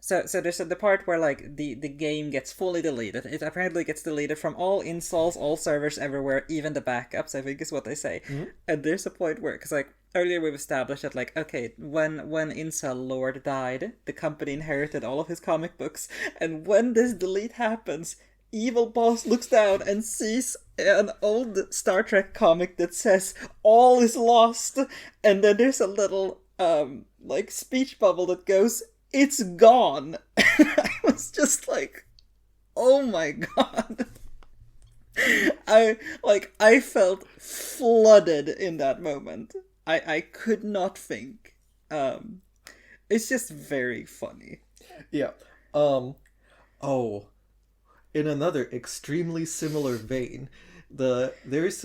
So there's the part where like the game gets fully deleted. It apparently gets deleted from all installs, all servers everywhere, even the backups, I think is what they say. Mm-hmm. And there's a point where, because like earlier we've established that like, okay, when Incel Lord died, the company inherited all of his comic books, and when this delete happens, evil boss looks down and sees an old Star Trek comic that says all is lost, and then there's a little like speech bubble that goes, "It's gone." I was just like, oh my god. I felt flooded in that moment. I could not think. It's just very funny. Yeah. In another extremely similar vein, this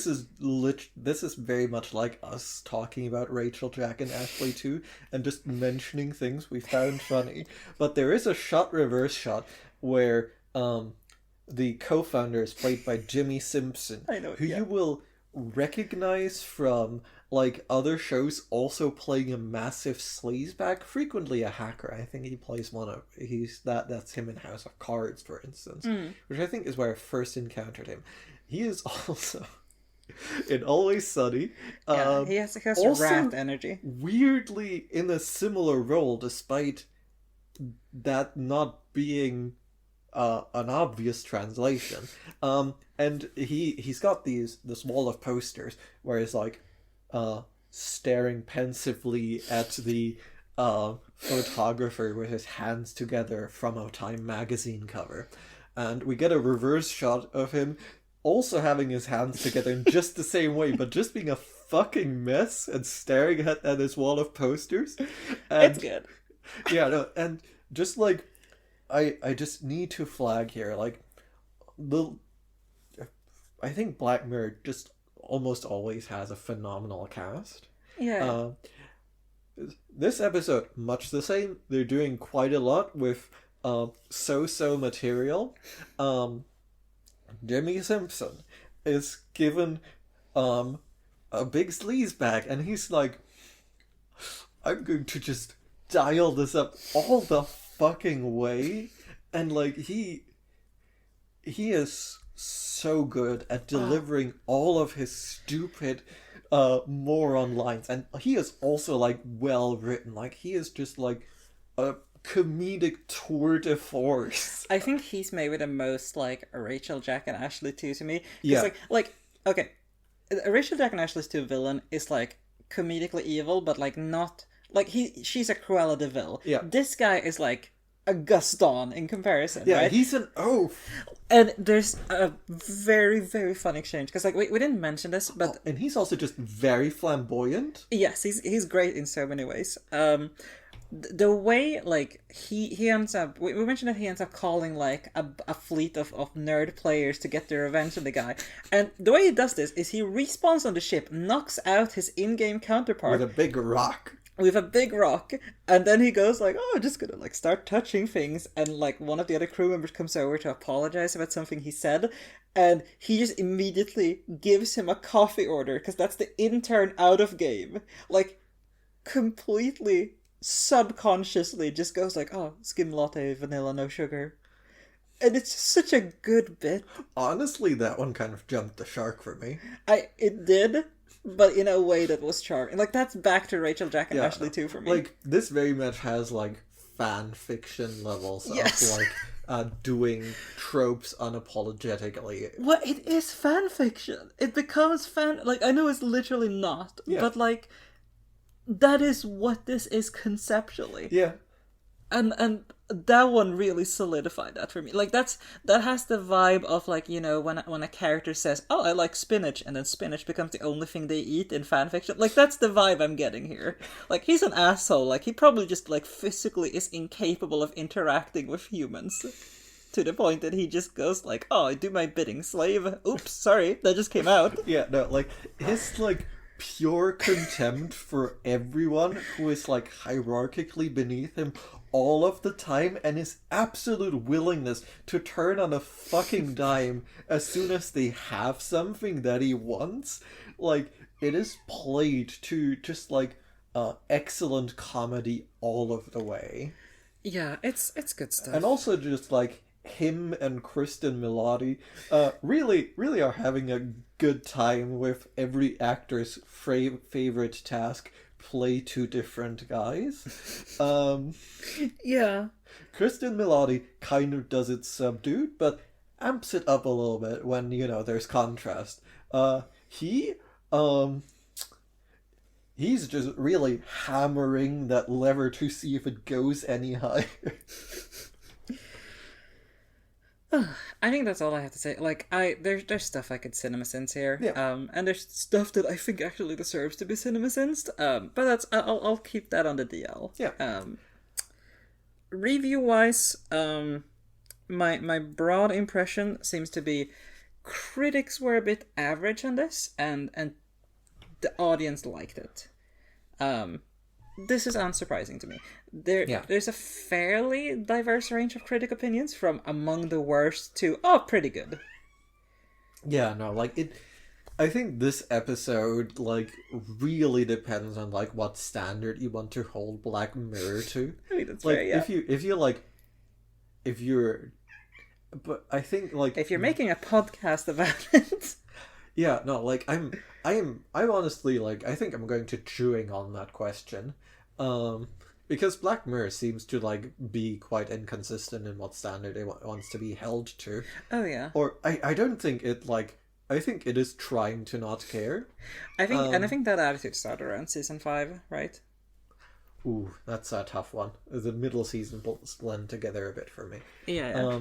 is very much like us talking about Rachel, Jack, and Ashley too, and just mentioning things we found funny. But there is a reverse shot where the co-founder is played by Jimmy Simpson, who you will recognize from like other shows, also playing a massive sleazebag, frequently a hacker. I think he plays that's him in House of Cards, for instance, which I think is where I first encountered him. He is also in Always Sunny. He has rat energy. Weirdly in a similar role, despite that not being an obvious translation. And he's got this wall of posters where he's like staring pensively at the photographer with his hands together from a Time magazine cover. And we get a reverse shot of him also having his hands together in just the same way, but just being a fucking mess and staring at his wall of posters. And, it's good. Yeah, no, and just like, I just need to flag here, like, I think Black Mirror just almost always has a phenomenal cast. Yeah. This episode, much the same. They're doing quite a lot with so-so material. Jimmy Simpson is given a big sleaze bag, and he's like, I'm going to just dial this up all the fucking way. And like he is so good at delivering all of his stupid moron lines, and he is also like well written. Like he is just like a comedic tour de force. I think he's maybe the most like Rachel, Jack, and Ashley 2 to me. Yeah. Like okay, Rachel, Jack, and Ashley's 2 villain is like comedically evil, but like not like she's a Cruella de Vil. Yeah. This guy is like a Gaston in comparison. Yeah, right? He's an oaf. And there's a very, very fun exchange because like we didn't mention this, but and he's also just very flamboyant. Yes, he's great in so many ways. The way like he ends up, we mentioned that he ends up calling like a fleet of nerd players to get their revenge on the guy, and the way he does this is he respawns on the ship, knocks out his in-game counterpart with a big rock. And then he goes like, oh, I'm just gonna like start touching things, and like one of the other crew members comes over to apologize about something he said, and he just immediately gives him a coffee order because that's the intern out of game, like completely subconsciously just goes like, oh, skim latte, vanilla, no sugar. And it's just such a good bit. Honestly, that one kind of jumped the shark for me. It did, but in a way that was charming. Like, that's back to Rachel, Jack, and Ashley too for me. Like, this very much has, like, fan fiction levels of, like, doing tropes unapologetically. Well, it is fan fiction. It becomes fan... Like, I know it's literally not, but, like, that is what this is conceptually. Yeah. And that one really solidified that for me. Like, that has the vibe of, like, you know, when a character says, oh, I like spinach, and then spinach becomes the only thing they eat in fanfiction. Like, that's the vibe I'm getting here. Like, he's an asshole. Like, he probably just, like, physically is incapable of interacting with humans. to the point that he just goes like, "Oh, I do my bidding, slave. Oops, sorry, that just came out." Yeah, no, like, his, like, pure contempt for everyone who is, like, hierarchically beneath him all of the time, and his absolute willingness to turn on a fucking dime as soon as they have something that he wants, like, it is played to just, like, excellent comedy all of the way. Yeah, it's good stuff. And also just, like, him and Kristen Milotti really are having a good time with every actor's favorite task, play two different guys. Yeah. Kristen Milotti kind of does it subdued, but amps it up a little bit when, you know, there's contrast. He's just really hammering that lever to see if it goes any higher. I think that's all I have to say. Like, there's stuff I could CinemaSins here. Yeah. And there's stuff that I think actually deserves to be CinemaSinsed. But I'll keep that on the DL. Yeah. Review wise, my broad impression seems to be critics were a bit average on this, and the audience liked it. This is unsurprising to me. There's a fairly diverse range of critic opinions, from among the worst to pretty good. Yeah, no, like it. I think this episode, like, really depends on, like, what standard you want to hold Black Mirror to. I mean, that's like, fair, yeah. But I think, like, if you're making a podcast about it. Yeah, no, like, I'm honestly, like, I think I'm going to chewing on that question. Because Black Mirror seems to, like, be quite inconsistent in what standard it wants to be held to. Oh, yeah. Or, I don't think it, like, I think it is trying to not care. I think that attitude started around season 5, right? Ooh, that's a tough one. The middle season blend together a bit for me. Yeah.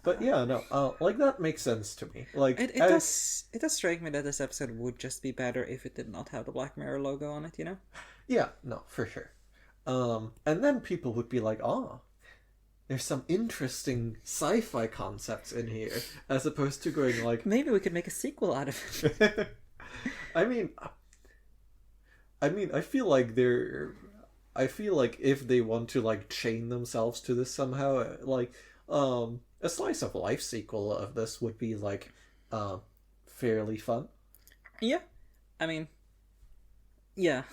But yeah, no, like, that makes sense to me. Like, it does strike me that this episode would just be better if it did not have the Black Mirror logo on it, you know? Yeah, no, for sure. And then people would be like, there's some interesting sci-fi concepts in here, as opposed to going like... Maybe we could make a sequel out of it. I mean, I feel like if they want to, like, chain themselves to this somehow, like, a slice of life sequel of this would be, like, fairly fun. Yeah. I mean, yeah.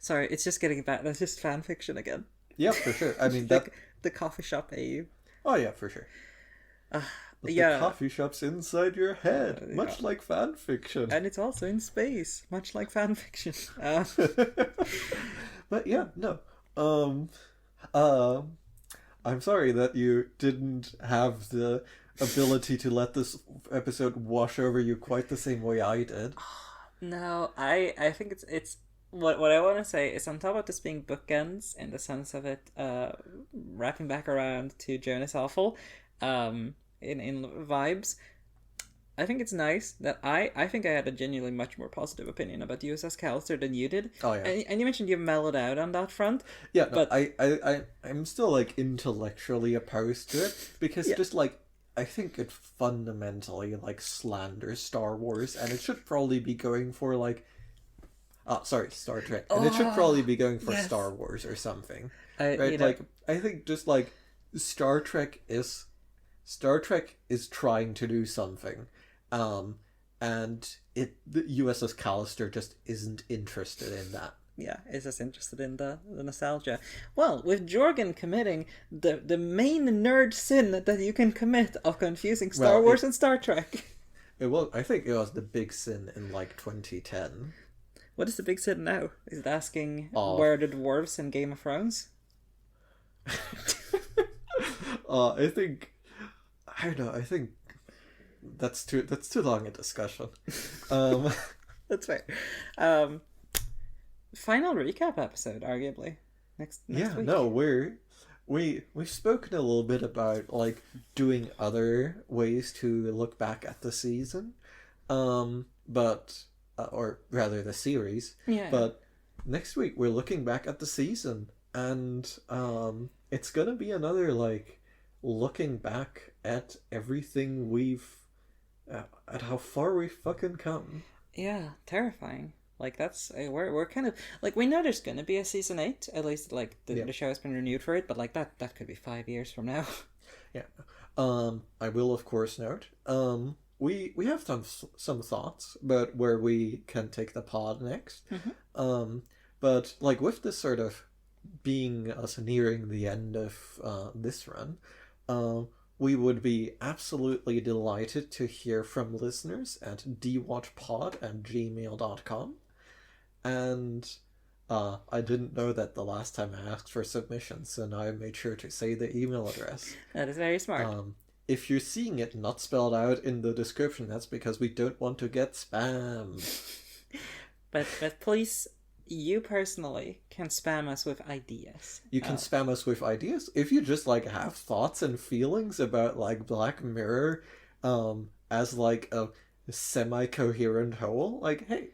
Sorry, it's just getting back. That's just fan fiction again. Yeah, for sure. I mean, the coffee shop AU. Oh yeah, for sure. The coffee shop's inside your head, much like fan fiction. And it's also in space, much like fan fiction. But yeah, no. I'm sorry that you didn't have the ability to let this episode wash over you quite the same way I did. No, I think it's what I want to say is, on top of this being bookends in the sense of it wrapping back around to Jonas Awful, in vibes, I think it's nice that I think I had a genuinely much more positive opinion about USS Callister than you did. Oh yeah. And you mentioned you mellowed out on that front. Yeah, no, but I'm still, like, intellectually opposed to it, because just, like, I think it fundamentally, like, slanders Star Wars, and it should probably be going for, like, Star Trek, and it should probably be going for Star Wars or something, right? Like, I think just, like, Star Trek is trying to do something, and the USS Callister just isn't interested in that. Yeah, is just interested in the nostalgia. Well, with Jorgen committing the main nerd sin that you can commit of confusing Star Wars and Star Trek. I think it was the big sin in, like, 2010. What is the big sin now? Is it asking where are the dwarves in Game of Thrones? I don't know. I think that's too long a discussion. That's fair. Final recap episode, arguably. Next week. No, we've spoken a little bit about, like, doing other ways to look back at the season, but or rather the series. Yeah. But next week we're looking back at the season, and it's gonna be another, like, looking back at everything at how far we've fucking come. Yeah, terrifying. Like that's we're kind of like we know there's gonna be a season 8. At least like the show has been renewed for it, but like that could be 5 years from now. Yeah. I will of course note. We have some thoughts about where we can take the pod next. But like with this sort of being us nearing the end of this run, we would be absolutely delighted to hear from listeners at DewatchPod@gmail.com. And I didn't know that the last time I asked for submissions, so now I made sure to say the email address. That is very smart. If you're seeing it not spelled out in the description, that's because we don't want to get spam. But please, you personally can spam us with ideas. You can spam us with ideas. If you just like have thoughts and feelings about like Black Mirror as like a semi-coherent whole, like, hey,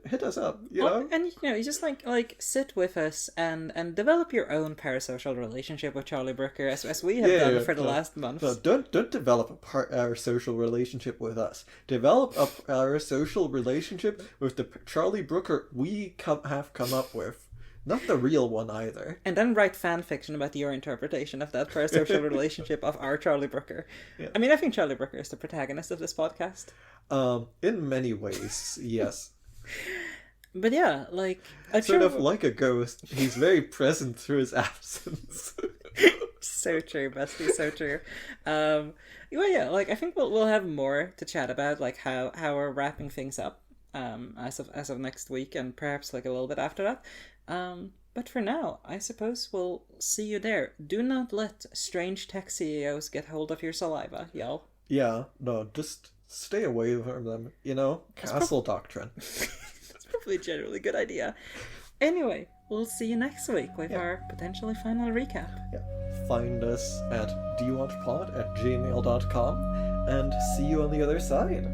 hit us up, you know? And you just like sit with us and develop your own parasocial relationship with Charlie Brooker as we have done for the last month. No, don't develop a parasocial relationship with us. Develop a parasocial relationship with the Charlie Brooker we have come up with. Not the real one either. And then write fan fiction about your interpretation of that parasocial relationship of our Charlie Brooker. Yeah. I mean, I think Charlie Brooker is the protagonist of this podcast. In many ways, yes. But yeah, like sort of like a ghost, he's very present through his absence. So true, bestie, so true. Well, yeah, like I think we'll have more to chat about, like how we're wrapping things up as of next week, and perhaps like a little bit after that. But for now, I suppose we'll see you there. Do not let strange tech CEOs get hold of your saliva, y'all. Yeah, no, just stay away from them, you know? Castle doctrine. That's probably a generally good idea. Anyway, we'll see you next week with our potentially final recap. Yeah. Find us at DewatchPod@gmail.com and see you on the other side.